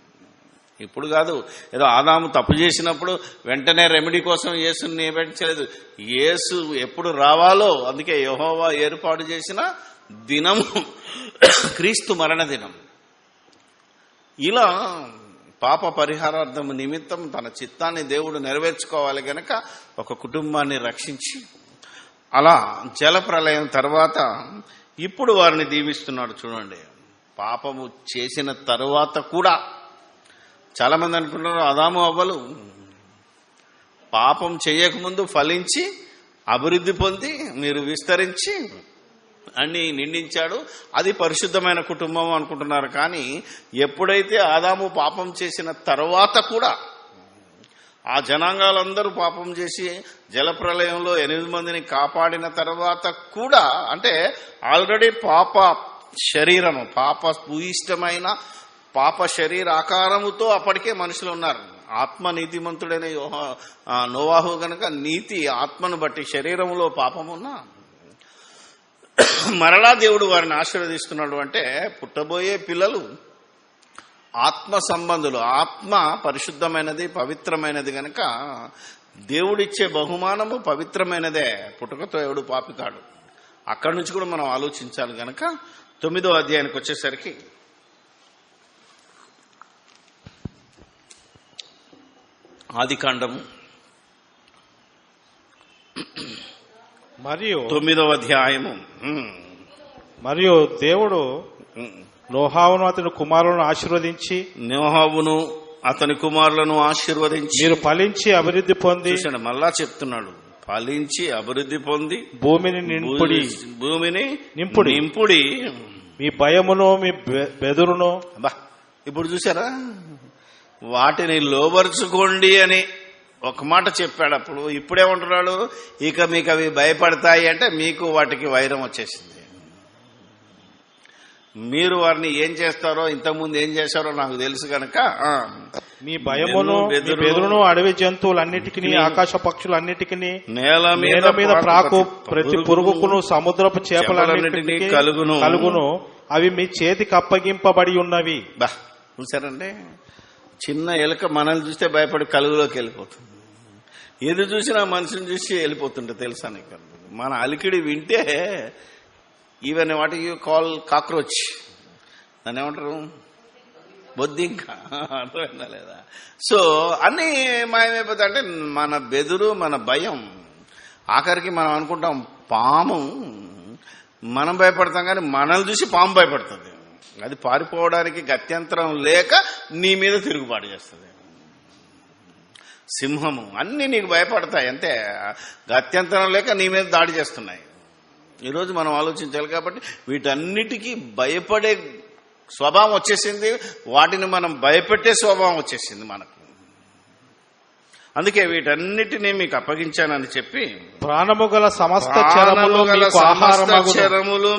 ఇప్పుడు కాదు, ఏదో ఆదాము తప్పు చేసినప్పుడు వెంటనే రెమెడీ కోసం యేసుని నియమించలేదు. యేసు ఎప్పుడు రావాలో, అందుకే యెహోవా ఏర్పాటు చేసిన దినము క్రీస్తు మరణ దినం. ఇలా పాప పరిహారార్థం నిమిత్తం తన చిత్తాన్ని దేవుడు నెరవేర్చుకోవాలి గనక ఒక కుటుంబాన్ని రక్షించి, అలా జల ప్రళయం తర్వాత ఇప్పుడు వారిని దీవిస్తున్నాడు. చూడండి, పాపము చేసిన తరువాత కూడా చాలా మంది అనుకుంటున్నారు ఆదాము అవ్వలు పాపం చేయకముందు ఫలించి అభివృద్ధి పొంది మీరు విస్తరించి అన్ని నిండించాడు, అది పరిశుద్ధమైన కుటుంబం అనుకుంటున్నారు. కానీ ఎప్పుడైతే ఆదాము పాపం చేసిన తర్వాత కూడా ఆ జనాంగాలందరూ పాపం చేసి జలప్రలయంలో 8 మందిని కాపాడిన తర్వాత కూడా, అంటే ఆల్రెడీ పాప శరీరము, పాప భూయిష్టమైన పాప శరీర ఆకారముతో అప్పటికే మనుషులు ఉన్నారు. ఆత్మ నీతిమంతుడైన నోవాహు గనక నీతి ఆత్మను బట్టి శరీరంలో పాపమున్నా మరలా దేవుడు వారిని ఆశీర్వదిస్తున్నాడు. అంటే పుట్టబోయే పిల్లలు ఆత్మ సంబంధులు. ఆత్మ పరిశుద్ధమైనది, పవిత్రమైనది గనక దేవుడిచ్చే బహుమానము పవిత్రమైనదే. పుట్టుకతో ఎవడు పాపి కాడు. అక్కడి నుంచి కూడా మనం ఆలోచించాలి. గనక 9వ అధ్యాయానికి వచ్చేసరికి ఆదికాండము మరియు 9వ అధ్యాయము. మరియు దేవుడు నోహావును అతని కుమారులను ఆశీర్వదించి, నోహావును అతని కుమారులను ఆశీర్వదించి మీరు ఫలించి అభివృద్ధి పొంది, చూసాడు మళ్ళా చెప్తున్నాడు, ఫలించి అభివృద్ధి పొంది భూమిని నింపుడి మీ భయమును మీ బెదురును. ఇప్పుడు చూసారా, వాటిని లోబరుచుకోండి అని ఒక మాట చెప్పాడు. అప్పుడు ఇప్పుడేమంటున్నాడు, ఇక మీకు అవి భయపడతాయి అంటే మీకు వాటికి వైరం వచ్చేసింది. మీరు వారిని ఏం చేస్తారో, ఇంతకుముందు ఏం చేశారో నాకు తెలుసు కనుక మీ భయమును బెదురును అడవి జంతువులన్నిటికీ ఆకాశ పక్షులన్నిటికీ నేల మీద ప్రాకు ప్రతి పురుగుకును సముద్రపు చేపలన్నిటికీ కలుగును అవి మీ చేతికి అప్పగింపబడి ఉన్నవి. చూసారంటే, చిన్న ఎలుక మనల్ని చూస్తే భయపడి కలుగులోకి వెళ్ళిపోతుంది. ఏది చూసినా మనిషిని చూసి వెళ్ళిపోతుంటే తెలుసా నీకు. మన అలికిడి వింటే even what you call cockroach, దాన్ని ఏమంటారు, బొద్దింక, అర్థమైందా లేదా? సో అన్నీ మాయమైపోతాయి. అంటే మన బెదురు, మన భయం, ఆఖరికి మనం అనుకుంటాం పాము, మనం భయపడతాం కానీ మనల్ని చూసి పాము భయపడుతుంది. అది పారిపోవడానికి గత్యంతరం లేక నీ మీద తిరుగుబాటు చేస్తుంది. సింహము అన్నీ నీకు భయపడతాయి, అంతే, గత్యంతరం లేక నీ మీద దాడి చేస్తున్నాయి. ఈరోజు మనం ఆలోచించాలి. కాబట్టి వీటన్నిటికీ భయపడే స్వభావం వచ్చేసింది, వాటిని మనం భయపెట్టే స్వభావం వచ్చేసింది మనకు. అందుకే వీటన్నిటినీ మీకు అప్పగించానని చెప్పి, ప్రాణము గల సమస్త చెరములు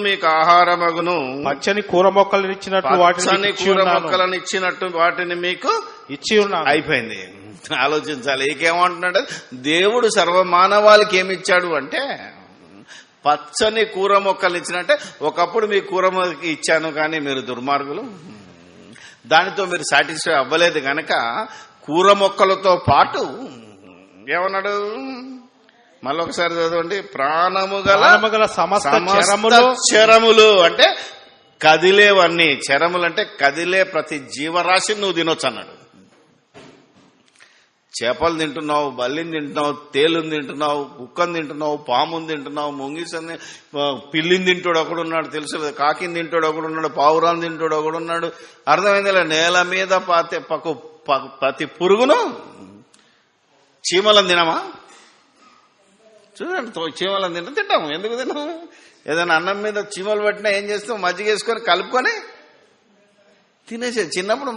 మీకు ఆహారమగును, పచ్చని కూర మొక్కలను ఇచ్చినట్టు వాటిని మీకు ఇచ్చి ఉన్నాను. అయిపోయింది. ఆలోచించాలి. ఇకేమంటున్నాడు, దేవుడు సర్వమానవాళికి ఏమిచ్చాడు అంటే పచ్చని కూర మొక్కలు ఇచ్చినట్టే. ఒకప్పుడు మీ కూర మొక్కకి ఇచ్చాను కానీ మీరు దుర్మార్గులు, దానితో మీరు సాటిస్ఫై అవ్వలేదు గనక కూర మొక్కలతో పాటు ఏమన్నాడు, మళ్ళొకసారి చదవండి, ప్రాణము గల సమస్త చెరములు అంటే కదిలేవన్నీ. చెరములు అంటే కదిలే ప్రతి జీవరాశిని నువ్వు తినొచ్చు అన్నాడు. చేపలు తింటున్నావు, బల్లిని తింటున్నావు, తేలుని తింటున్నావు, కుక్కని తింటున్నావు, పాముని తింటున్నావు, ముంగిసని, పిల్లిని తింటాడు ఒకడున్నాడు, తెలుసు కదా, కాకిని తింటాడు ఒకడున్నాడు, పావురాన్ని తింటాడు ఒకడున్నాడు. అర్థమైందిలే. నేల మీద ప్రతి పురుగును, చీమలను తినమా? చూడండి, చీమలను తింటాము. ఎందుకు తిన్నాము? ఏదైనా అన్నం మీద చీమలు పట్టినా ఏం చేస్తాం, మజ్జిగ వేసుకొని కలుపుకొని తినేసేది. చిన్నప్పుడు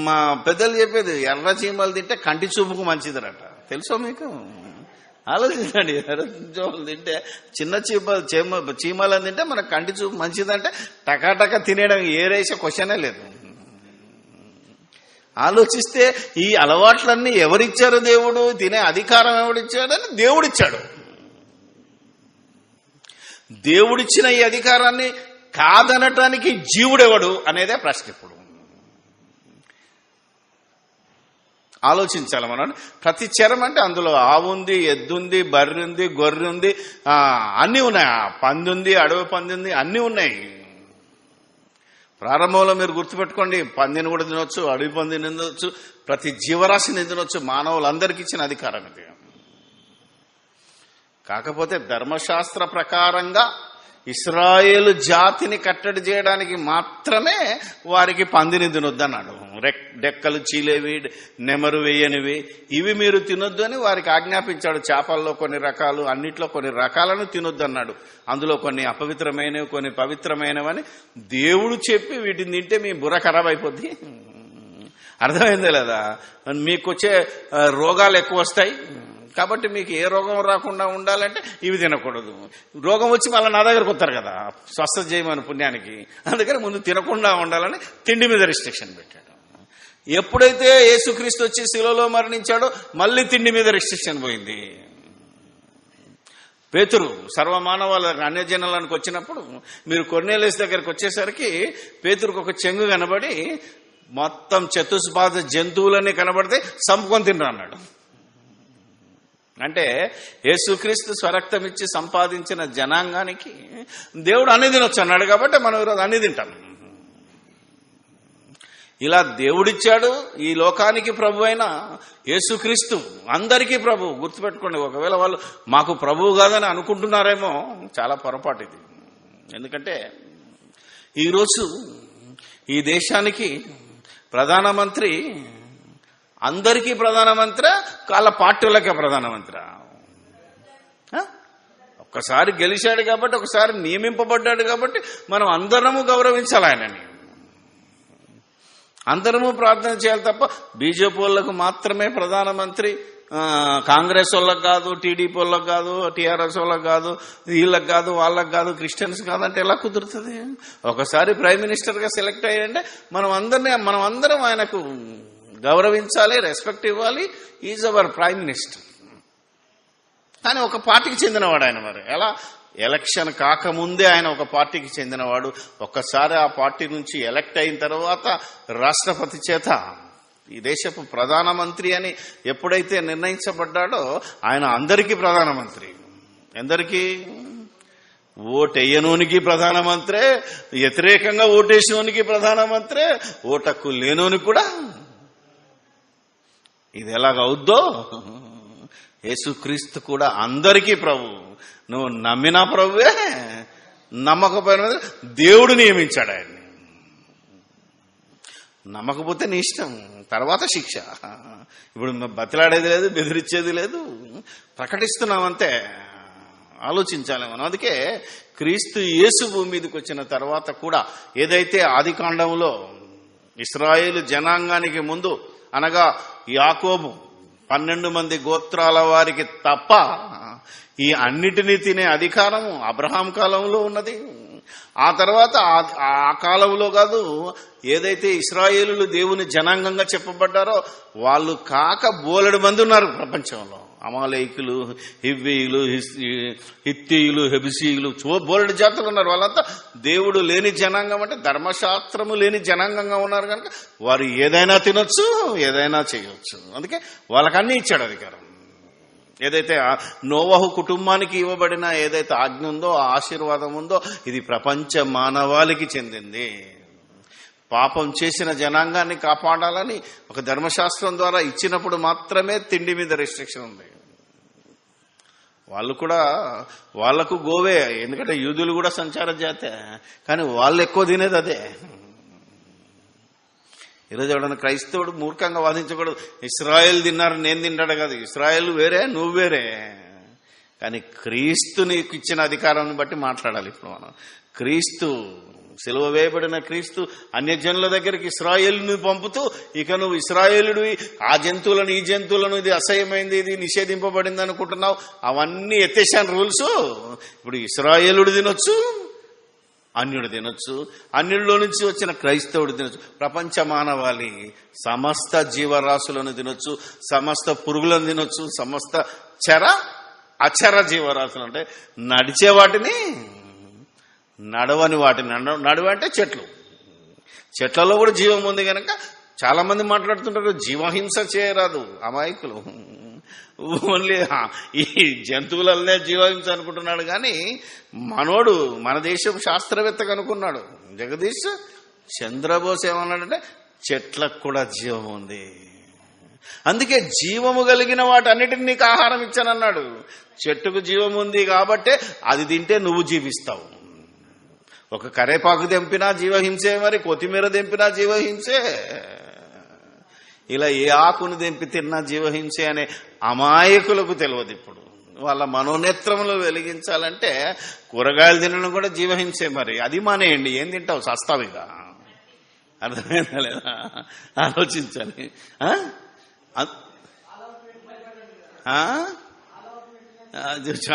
మా పెద్దలు చెప్పేది, ఎర్ర చీమలు తింటే కంటి చూపుకు మంచిదరట. తెలుసో మీకు? ఆలోచించండి. ఎర్ర చీమలు తింటే, చిన్న చీమలను తింటే మన కంటి చూపు మంచిదంటే టకాటక తినేయడం ఏరేసే క్వశ్చనే లేదు. ఆలోచిస్తే ఈ అలవాట్లన్నీ ఎవరిచ్చారు? దేవుడు. తినే అధికారం ఎవడిచ్చాడని దేవుడిచ్చాడు. దేవుడిచ్చిన ఈ అధికారాన్ని కాదనటానికి జీవుడెవడు అనేదే ప్రశ్న. ఇప్పుడు ఆలోచించాలి మనం. ప్రతి చరం అంటే అందులో ఆవు ఉంది, ఎద్దుంది, బర్రె ఉంది, గొర్రె ఉంది, అన్నీ ఉన్నాయి. పంది ఉంది, అడవి పంది ఉంది, అన్నీ ఉన్నాయి. ప్రారంభంలో మీరు గుర్తుపెట్టుకోండి, పందిని కూడా తినొచ్చు, అడవి పందిని తినొచ్చు, ప్రతి జీవరాశిని తినొచ్చు. మానవులందరికీ ఇచ్చిన అధికారం ఇది. కాకపోతే ధర్మశాస్త్ర ప్రకారంగా ఇశ్రాయేలు జాతిని కట్టడి చేయడానికి మాత్రమే వారికి పందిని తినొద్దన్నాడు. డెక్కలు చీలేవి, నెమరు వేయనివి, ఇవి మీరు తినొద్దు అని వారికి ఆజ్ఞాపించాడు. చేపల్లో కొన్ని రకాలు, అన్నిట్లో కొన్ని రకాలను తినొద్దన్నాడు. అందులో కొన్ని అపవిత్రమైనవి, కొన్ని పవిత్రమైనవని దేవుడు చెప్పి వీటిని తింటే మీ బుర్ర ఖరాబ్ అయిపోద్ది. అర్థమైందే లేదా? మీకు వచ్చే రోగాలు ఎక్కువ వస్తాయి. కాబట్టి మీకు ఏ రోగం రాకుండా ఉండాలంటే ఇవి తినకూడదు. రోగం వచ్చి మళ్ళీ నా దగ్గరకు వస్తారు కదా స్వస్థత చేయమని పుణ్యానికి. అందుకని ముందు తినకుండా ఉండాలని తిండి మీద రిస్ట్రిక్షన్ పెట్టాడు. ఎప్పుడైతే యేసుక్రీస్తు వచ్చి శిలువలో మరణించాడో మళ్ళీ తిండి మీద రిస్ట్రిక్షన్ పోయింది. పేతురు సర్వమానవాళ్ళ అన్యజనులకు వచ్చినప్పుడు మీరు కొర్నేలియస్ దగ్గరకు వచ్చేసరికి పేతురుకు ఒక చెంగు కనబడి మొత్తం చతుష్పాద జంతువులన్నీ కనబడితే సంపుకొని తినరు అన్నాడు. అంటే యేసుక్రీస్తు స్వరక్తం ఇచ్చి సంపాదించిన జనాంగానికి దేవుడు అన్ని తినొచ్చు అన్నాడు. కాబట్టి మనం ఈరోజు అన్ని తింటాం. ఇలా దేవుడిచ్చాడు. ఈ లోకానికి ప్రభు అయిన యేసుక్రీస్తు అందరికీ ప్రభు. గుర్తుపెట్టుకోండి, ఒకవేళ వాళ్ళు మాకు ప్రభువు కాదని అనుకుంటున్నారేమో, చాలా పొరపాటు ఇది. ఎందుకంటే ఈరోజు ఈ దేశానికి ప్రధానమంత్రి అందరికీ ప్రధానమంత్రి, వాళ్ళ పార్టీలకే ప్రధానమంత్రి. ఒక్కసారి గెలిచాడు కాబట్టి, ఒకసారి నియమింపబడ్డాడు కాబట్టి మనం అందరము గౌరవించాలి ఆయనని, అందరము ప్రార్థన చేయాలి తప్ప బీజేపీ వాళ్ళకు మాత్రమే ప్రధానమంత్రి, కాంగ్రెస్ వాళ్ళకి కాదు, టీడీపీ వాళ్ళకి కాదు, టీఆర్ఎస్ వాళ్ళకి కాదు, వీళ్ళకి కాదు, వాళ్ళకి కాదు, క్రిస్టియన్స్ కాదంటే ఎలా కుదురుతుంది? ఒకసారి ప్రైమ్ మినిస్టర్గా సెలెక్ట్ అయ్యాడంటే మనం అందరం ఆయనకు గౌరవించాలి, రెస్పెక్ట్ ఇవ్వాలి. Is our prime minister. కానీ ఒక పార్టీకి చెందినవాడు ఆయన. మరి ఎలా? ఎలక్షన్ కాకముందే ఆయన ఒక పార్టీకి చెందినవాడు. ఒక్కసారి ఆ పార్టీ నుంచి ఎలక్ట్ అయిన తర్వాత రాష్ట్రపతి చేత ఈ దేశపు ప్రధానమంత్రి అని ఎప్పుడైతే నిర్ణయించబడ్డాడో ఆయన అందరికీ ప్రధానమంత్రి. ఎందరికీ? ఓటెయ్యనోనికి ప్రధానమంత్రే, వ్యతిరేకంగా ఓటేసినోనికి ప్రధానమంత్రే, ఓటక్కు లేనోనికి కూడా. ఇది ఎలాగవుద్దో? యేసుక్రీస్తు కూడా అందరికీ ప్రభు. నువ్వు నమ్మినా ప్రభువే, నమ్మకపోయిన దేవుడు నియమించాడు ఆయన్ని. నమ్మకపోతే నీ ఇష్టం, తర్వాత శిక్ష. ఇప్పుడు బతిలాడేది లేదు, బెదిరించేది లేదు, ప్రకటిస్తున్నామంతే. ఆలోచించాలి మనం. అందుకే క్రీస్తు యేసు భూమి మీదకి వచ్చిన తర్వాత కూడా ఏదైతే ఆదికాండంలో ఇశ్రాయేలు జనాంగానికి ముందు అనగా యాకోబు 12 మంది గోత్రాల వారికి తప్ప ఈ అన్నిటినీ తినే అధికారము అబ్రహాం కాలంలో ఉన్నది. ఆ తర్వాత ఆ కాలంలో కాదు, ఏదైతే ఇశ్రాయేలులు దేవుని జనాంగంగా చెప్పబడ్డారో వాళ్ళు కాక బోలెడు మంది ఉన్నారు ప్రపంచంలో. అమాలేకులు, హివ్వీయులు, హిత్తీయులు, హెబిసీయులు, బోలెడు జాతులు ఉన్నారు. వాళ్ళంతా దేవుడు లేని జనాంగం, అంటే ధర్మశాస్త్రము లేని జనాంగంగా ఉన్నారు కనుక వారు ఏదైనా తినొచ్చు, ఏదైనా చేయొచ్చు. అందుకే వాళ్ళకన్నీ ఇచ్చాడు అధికారం. ఏదైతే నోవహు కుటుంబానికి ఇవ్వబడిన ఏదైతే ఆజ్ఞ ఉందో, ఆ ఆశీర్వాదం ఉందో, ఇది ప్రపంచ మానవాళికి చెందింది. పాపం చేసిన జనాంగాన్ని కాపాడాలని ఒక ధర్మశాస్త్రం ద్వారా ఇచ్చినప్పుడు మాత్రమే తిండి మీద రెస్ట్రిక్షన్ ఉంది. వాళ్లకు గోవే, ఎందుకంటే యూదులు కూడా సంచార జాతే, కానీ వాళ్ళు ఎక్కువ తినేది అదే. ఈరోజు ఎవడన్నా క్రైస్తవుడు మూర్ఖంగా వాదించకూడదు, ఇశ్రాయేల్ తిన్నారు నేను తింటాడు కాదు. ఇశ్రాయేల్ వేరే, నువ్వు వేరే. కానీ క్రీస్తు నీకు ఇచ్చిన అధికారాన్ని బట్టి మాట్లాడాలి. ఇప్పుడు మనం క్రీస్తు సిలువ వేయబడిన క్రీస్తు అన్యజనుల దగ్గరికి ఇశ్రాయేలుని పంపుతూ, ఇక నువ్వు ఇశ్రాయేలుడివి, ఆ జంతువులను ఈ జంతువులను, ఇది అసహ్యమైంది, ఇది నిషేధింపబడింది అనుకుంటున్నావు, అవన్నీ ఎత్తేసాను రూల్స్. ఇప్పుడు ఇశ్రాయేలుడు తినొచ్చు, అన్యుడు తినొచ్చు, అన్యుడిలో నుంచి వచ్చిన క్రైస్తవుడు తినొచ్చు. ప్రపంచ మానవాళి సమస్త జీవరాశులను తినొచ్చు, సమస్త పురుగులను తినొచ్చు, సమస్త అచర జీవరాశులు అంటే నడిచే వాటిని, నడవని వాటిని. నడవంటే చెట్లలో కూడా జీవం ఉంది కనుక చాలా మంది మాట్లాడుతుంటారు జీవహింస చేయరాదు, అమాయకులు. ఓన్లీ ఈ జంతువులనే జీవహింస అనుకుంటున్నాడు. కానీ మనోడు, మన దేశం శాస్త్రవేత్త కనుక్కున్నాడు, జగదీష్ చంద్రబోస్ ఏమన్నాడంటే చెట్లకు కూడా జీవం ఉంది, అందుకే జీవము కలిగిన వాటన్నిటిని నీకు ఆహారం ఇచ్చానన్నాడు. చెట్టుకు జీవం ఉంది కాబట్టే అది తింటే నువ్వు జీవిస్తావు. ఒక కరేపాకు తెంపినా జీవహింసే, మరి కొత్తిమీర తెంపినా జీవహింసే, ఇలా ఏ ఆకును తెంపి తిన్నా జీవహింసే అనే అమాయకులకు తెలియదు. ఇప్పుడు వాళ్ళ మనోనేత్రములు వెలిగించాలంటే కూరగాయలు తినడం కూడా జీవహింసే. మరి అది మానేయండి, ఏం తింటావు, సస్తావిగా. అర్థమైందా లేదా? ఆలోచించాలి.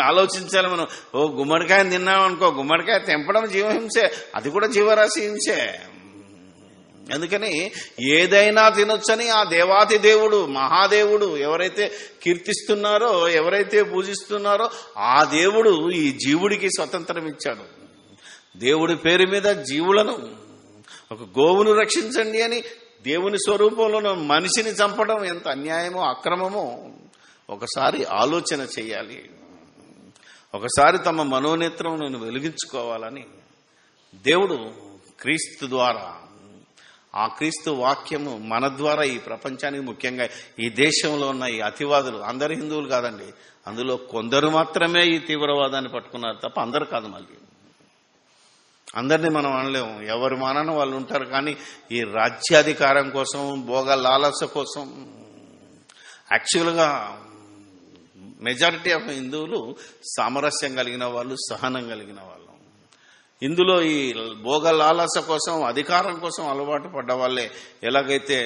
ఆలోచించాలి మనం. ఓ గుమ్మడికాయని తిన్నామనుకో, గుమ్మడికాయ తెంపడం జీవహింసే, అది కూడా జీవరాశి హింసే. అందుకని ఏదైనా తినొచ్చని ఆ దేవాతి దేవుడు, మహాదేవుడు ఎవరైతే కీర్తిస్తున్నారో, ఎవరైతే పూజిస్తున్నారో ఆ దేవుడు ఈ జీవుడికి స్వతంత్రం ఇచ్చాడు. దేవుడి పేరు మీద జీవులను, ఒక గోవును రక్షించండి అని దేవుని స్వరూపంలో మనిషిని చంపడం ఎంత అన్యాయమో, అక్రమమో ఒకసారి ఆలోచన చేయాలి. ఒకసారి తమ మనోనేత్రమును వెలిగించుకోవాలని దేవుడు క్రీస్తు ద్వారా, ఆ క్రీస్తు వాక్యము మన ద్వారా ఈ ప్రపంచానికి, ముఖ్యంగా ఈ దేశంలో ఉన్న ఈ అతివాదులు, అందరు హిందువులు కాదండి, అందులో కొందరు మాత్రమే ఈ తీవ్రవాదాన్ని పట్టుకున్నారు తప్ప అందరు కాదు. మళ్ళీ అందరినీ మనం అనలేము, ఎవరు మానని వాళ్ళు ఉంటారు. కానీ ఈ రాజ్యాధికారం కోసం, భోగ లాలస కోసం యాక్చువల్గా మెజారిటీ ఆఫ్ హిందువులు సామరస్యం కలిగిన వాళ్ళు, సహనం కలిగిన వాళ్ళు. ఇందులో ఈ భోగ లాలస కోసం, అధికారం కోసం అలవాటు పడ్డ వాళ్ళే. ఎలాగైతే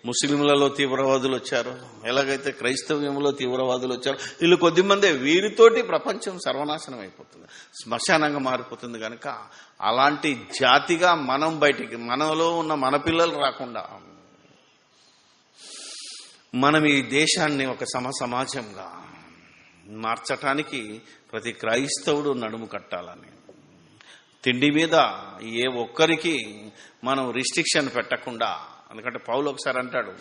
ముస్లింలలో తీవ్రవాదులు వచ్చారో, ఎలాగైతే క్రైస్తవ్యంలో తీవ్రవాదులు వచ్చారో, వీళ్ళు కొద్దిమందే. వీరితోటి ప్రపంచం సర్వనాశనం అయిపోతుంది, శ్మశానంగా మారిపోతుంది. కనుక అలాంటి జాతిగా మనం బయటికి, మనలో ఉన్న మన పిల్లలు రాకుండా మనం ఈ దేశాన్ని ఒక సమాజంగా మార్చటానికి ప్రతి క్రైస్తవుడు నడుము కట్టాలని, తిండి మీద ఏ ఒక్కరికి మనం రిస్ట్రిక్షన్ పెట్టకుండా. ఎందుకంటే పౌలు ఒకసారి అంటాడు,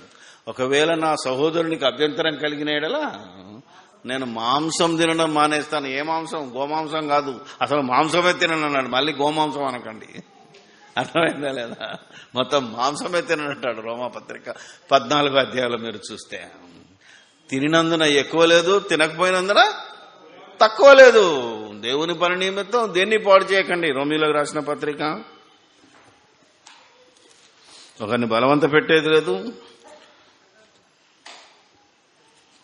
ఒకవేళ నా సహోదరునికి అభ్యంతరం కలిగిన యెడల నేను మాంసం తినడం మానేస్తాను. ఏ మాంసం? గోమాంసం కాదు, అసలు మాంసమే తినను అన్నాడు. మళ్ళీ గోమాంసం అనకండి, అర్థమైందా లేదా? మొత్తం మాంసమే తిననంటాడు. రోమాపత్రిక 14వ అధ్యాయంలో మీరు చూస్తే, తినినందున ఎక్కువ లేదు, తినకపోయినందున తక్కువ లేదు. దేవుని పని నిమిత్తం దేన్ని పాడు చేయకండి. రోమీలకు రాసిన పత్రిక. ఒకరిని బలవంత పెట్టేది లేదు.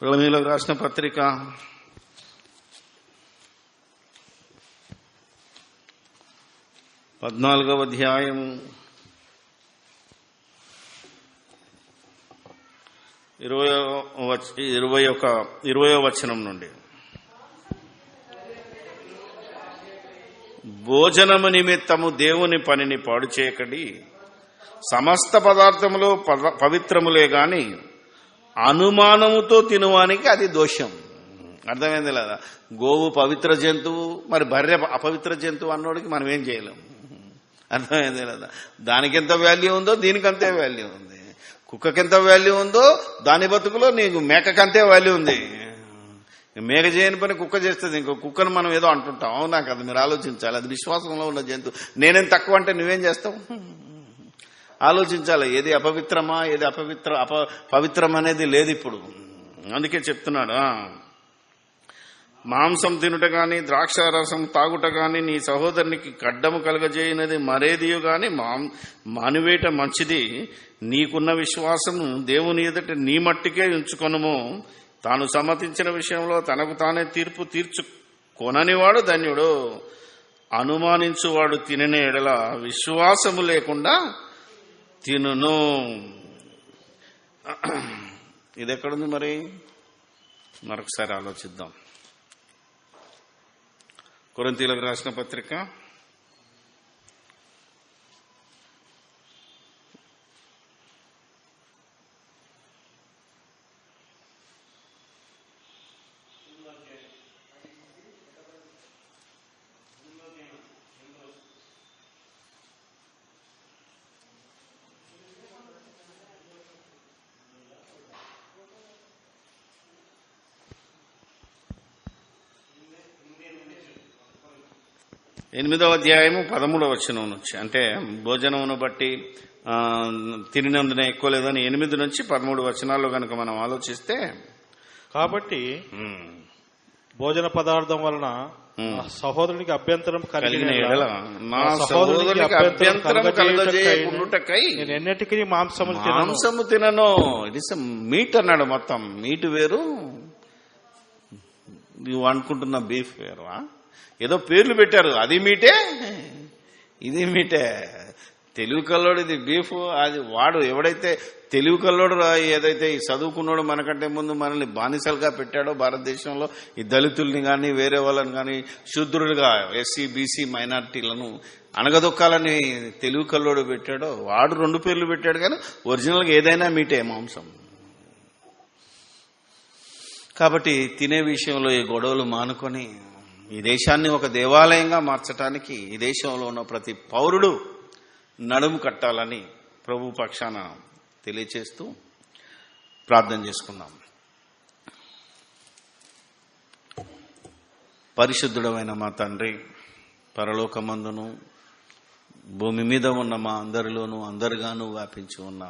రోమీలకు రాసిన పత్రిక 14వ అధ్యాయం 20వ వచనం నుండి, భోజనము నిమిత్తము దేవుని పనిని పాడు చేయకండి. సమస్త పదార్థములు పవిత్రములే గాని అనుమానముతో తినువానికి అది దోషం. అర్థమైంది లేదా? గోవు పవిత్ర జంతువు, మరి బర్రె అపవిత్ర జంతువు అన్నోడికి మనం ఏం చేయలేం. అర్థమైంది లేదా? దానికి ఎంత వాల్యూ ఉందో దీనికంతే వాల్యూ ఉంది. కుక్కకెంత వాల్యూ ఉందో దాని బతుకులో నీకు మేకకంతే వాల్యూ ఉంది. మేక చేయని పని కుక్క చేస్తుంది. ఇంకో కుక్కను మనం ఏదో అంటుంటాం, అవునా కదా? మీరు ఆలోచించాలి. అది విశ్వాసంలో ఉన్న జంతువు. నేనేం తక్కువ అంటే నువ్వేం చేస్తావు? ఆలోచించాలి. ఏది అపవిత్రమా, ఏది పవిత్రం అనేది లేదు ఇప్పుడు. అందుకే చెప్తున్నాడు, మాంసం తినుట గాని ద్రాక్షారసం తాగుట గాని నీ సహోదరునికి గడ్డము కలగజేయనది మరేదియో గాని మానివేట మంచిది. నీకున్న విశ్వాసము దేవుని ఎదుట నీ మట్టికే ఉంచుకొనుము. తాను సమ్మతించిన విషయంలో తనకు తానే తీర్పు తీర్చుకొననివాడు ధన్యుడు. అనుమానించువాడు తినని ఎడల విశ్వాసము లేకుండా తినును. ఇది ఎక్కడుంది మరి? మరొకసారి ఆలోచిద్దాం. కొరింథీయులకు రాసిన పత్రిక 8వ అధ్యాయము 13వ వచనం నుంచి, అంటే భోజనమును బట్టి తినినందున ఎక్కువ లేదని 8 నుంచి 13 వచనాల్లో కనుక మనం ఆలోచిస్తే, కాబట్టి భోజన పదార్థం వలన సహోదరునికి అభ్యంతరం కలిగిన ఎడల నా సహోదరునికి అభ్యంతరం కలుగజేయకుండుటకై నేను ఎన్నటికీ మాంసము తినను. ఇట్ ఇస్ మీట్ అన్నాడు. మొత్తం మీట్ వేరు, నువ్వు అనుకుంటున్న బీఫ్ వేరు. ఏదో పేర్లు పెట్టారు, అది మీటే ఇది మీటే. తెలుగు కల్లోడు ఇది బీఫ్, అది వాడు ఎవడైతే తెలుగు కల్లోడు ఏదైతే ఈ చదువుకున్నాడో మనకంటే ముందు మనల్ని బానిసలుగా పెట్టాడో భారతదేశంలో, ఈ దళితుల్ని కానీ వేరే వాళ్ళని కానీ శూద్రులుగా ఎస్సీ బీసీ మైనార్టీలను అణగదొక్కాలని తెలుగు కల్లోడు పెట్టాడో వాడు 2 పేర్లు పెట్టాడు. కానీ ఒరిజినల్గా ఏదైనా మీటే, మాంసం. కాబట్టి తినే విషయంలో ఈ గొడవలు మానుకొని ఈ దేశాన్ని ఒక దేవాలయంగా మార్చడానికి ఈ దేశంలో ఉన్న ప్రతి పౌరుడు నడుము కట్టాలని ప్రభు పక్షాన తెలియచేస్తూ ప్రార్థన చేసుకుందాం. పరిశుద్ధుడమైన మా తండ్రి, పరలోకమందును భూమి మీద ఉన్న మా అందరిలోనూ అందరిగాను వ్యాపించి ఉన్న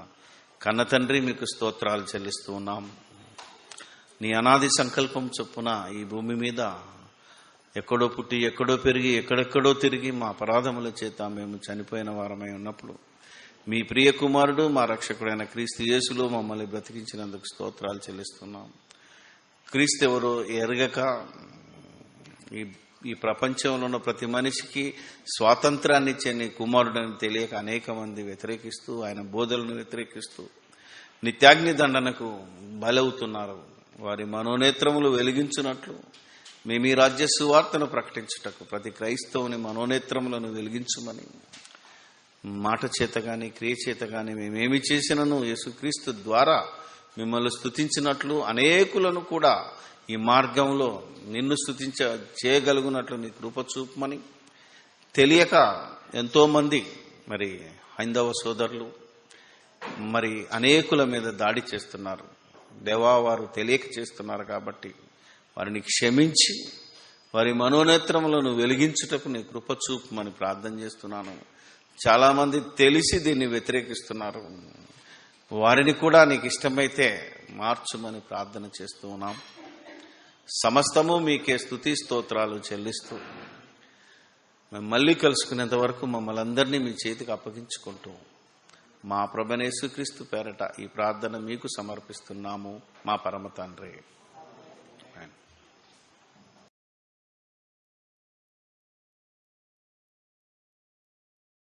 కన్న తండ్రి, మీకు స్తోత్రాలు చెల్లిస్తూ ఉన్నాం. నీ అనాది సంకల్పం చొప్పున ఈ భూమి మీద ఎక్కడో పుట్టి ఎక్కడో పెరిగి ఎక్కడెక్కడో తిరిగి మా అపరాధముల చేత మేము చనిపోయిన వారమై ఉన్నప్పుడు మీ ప్రియ కుమారుడు మా రక్షకుడైన క్రీస్తు యేసులో మమ్మల్ని బ్రతికించినందుకు స్తోత్రాలు చెల్లిస్తున్నాం. క్రీస్తు ఎవరో ఎరగక ఈ ప్రపంచంలో ఉన్న ప్రతి మనిషికి స్వాతంత్రాన్ని ఇచ్చే నీ కుమారుడని తెలియక అనేక మంది వ్యతిరేకిస్తూ, ఆయన బోధలను వ్యతిరేకిస్తూ నిత్యాగ్ని దండనకు బలవుతున్నారు. వారి మనోనేత్రములు వెలిగించున్నట్లు మేము ఈ రాజ్య సువార్తను ప్రకటించుటకు ప్రతి క్రైస్తవుని మనోనేత్రములను వెలిగించుమని, మాట చేత గాని క్రియ చేత గాని మేమేమి చేసినను యేసుక్రీస్తు ద్వారా మిమ్మల్ని స్తుతించినట్లు అనేకులను కూడా ఈ మార్గంలో నిన్ను చేయగలుగునట్లు నీ కృప చూపమని, తెలియక ఎంతో మంది మరి హైందవ సోదరులు మరి అనేకుల మీద దాడి చేస్తున్నారు. దేవా, వారు తెలియక చేస్తున్నారు కాబట్టి వారిని క్షమించి వారి మనోనేత్రములను వెలిగించుటకు నీ కృప చూపమని ప్రార్థన చేస్తున్నాను. చాలా మంది తెలిసి దీన్ని వ్యతిరేకిస్తున్నారు. వారిని కూడా నీకు ఇష్టమైతే మార్చుమని ప్రార్థన చేస్తూ ఉన్నాం. సమస్తము మీకే స్తుతి స్తోత్రాలు చెల్లిస్తూ మేము మళ్ళీ కలుసుకునేంత వరకు మమ్మల్ని అందరినీ మీ చేతికి అప్పగించుకుంటూ మా ప్రభువైన యేసుక్రీస్తు పేరట ఈ ప్రార్థన మీకు సమర్పిస్తున్నాము, మా పరమ తండ్రి.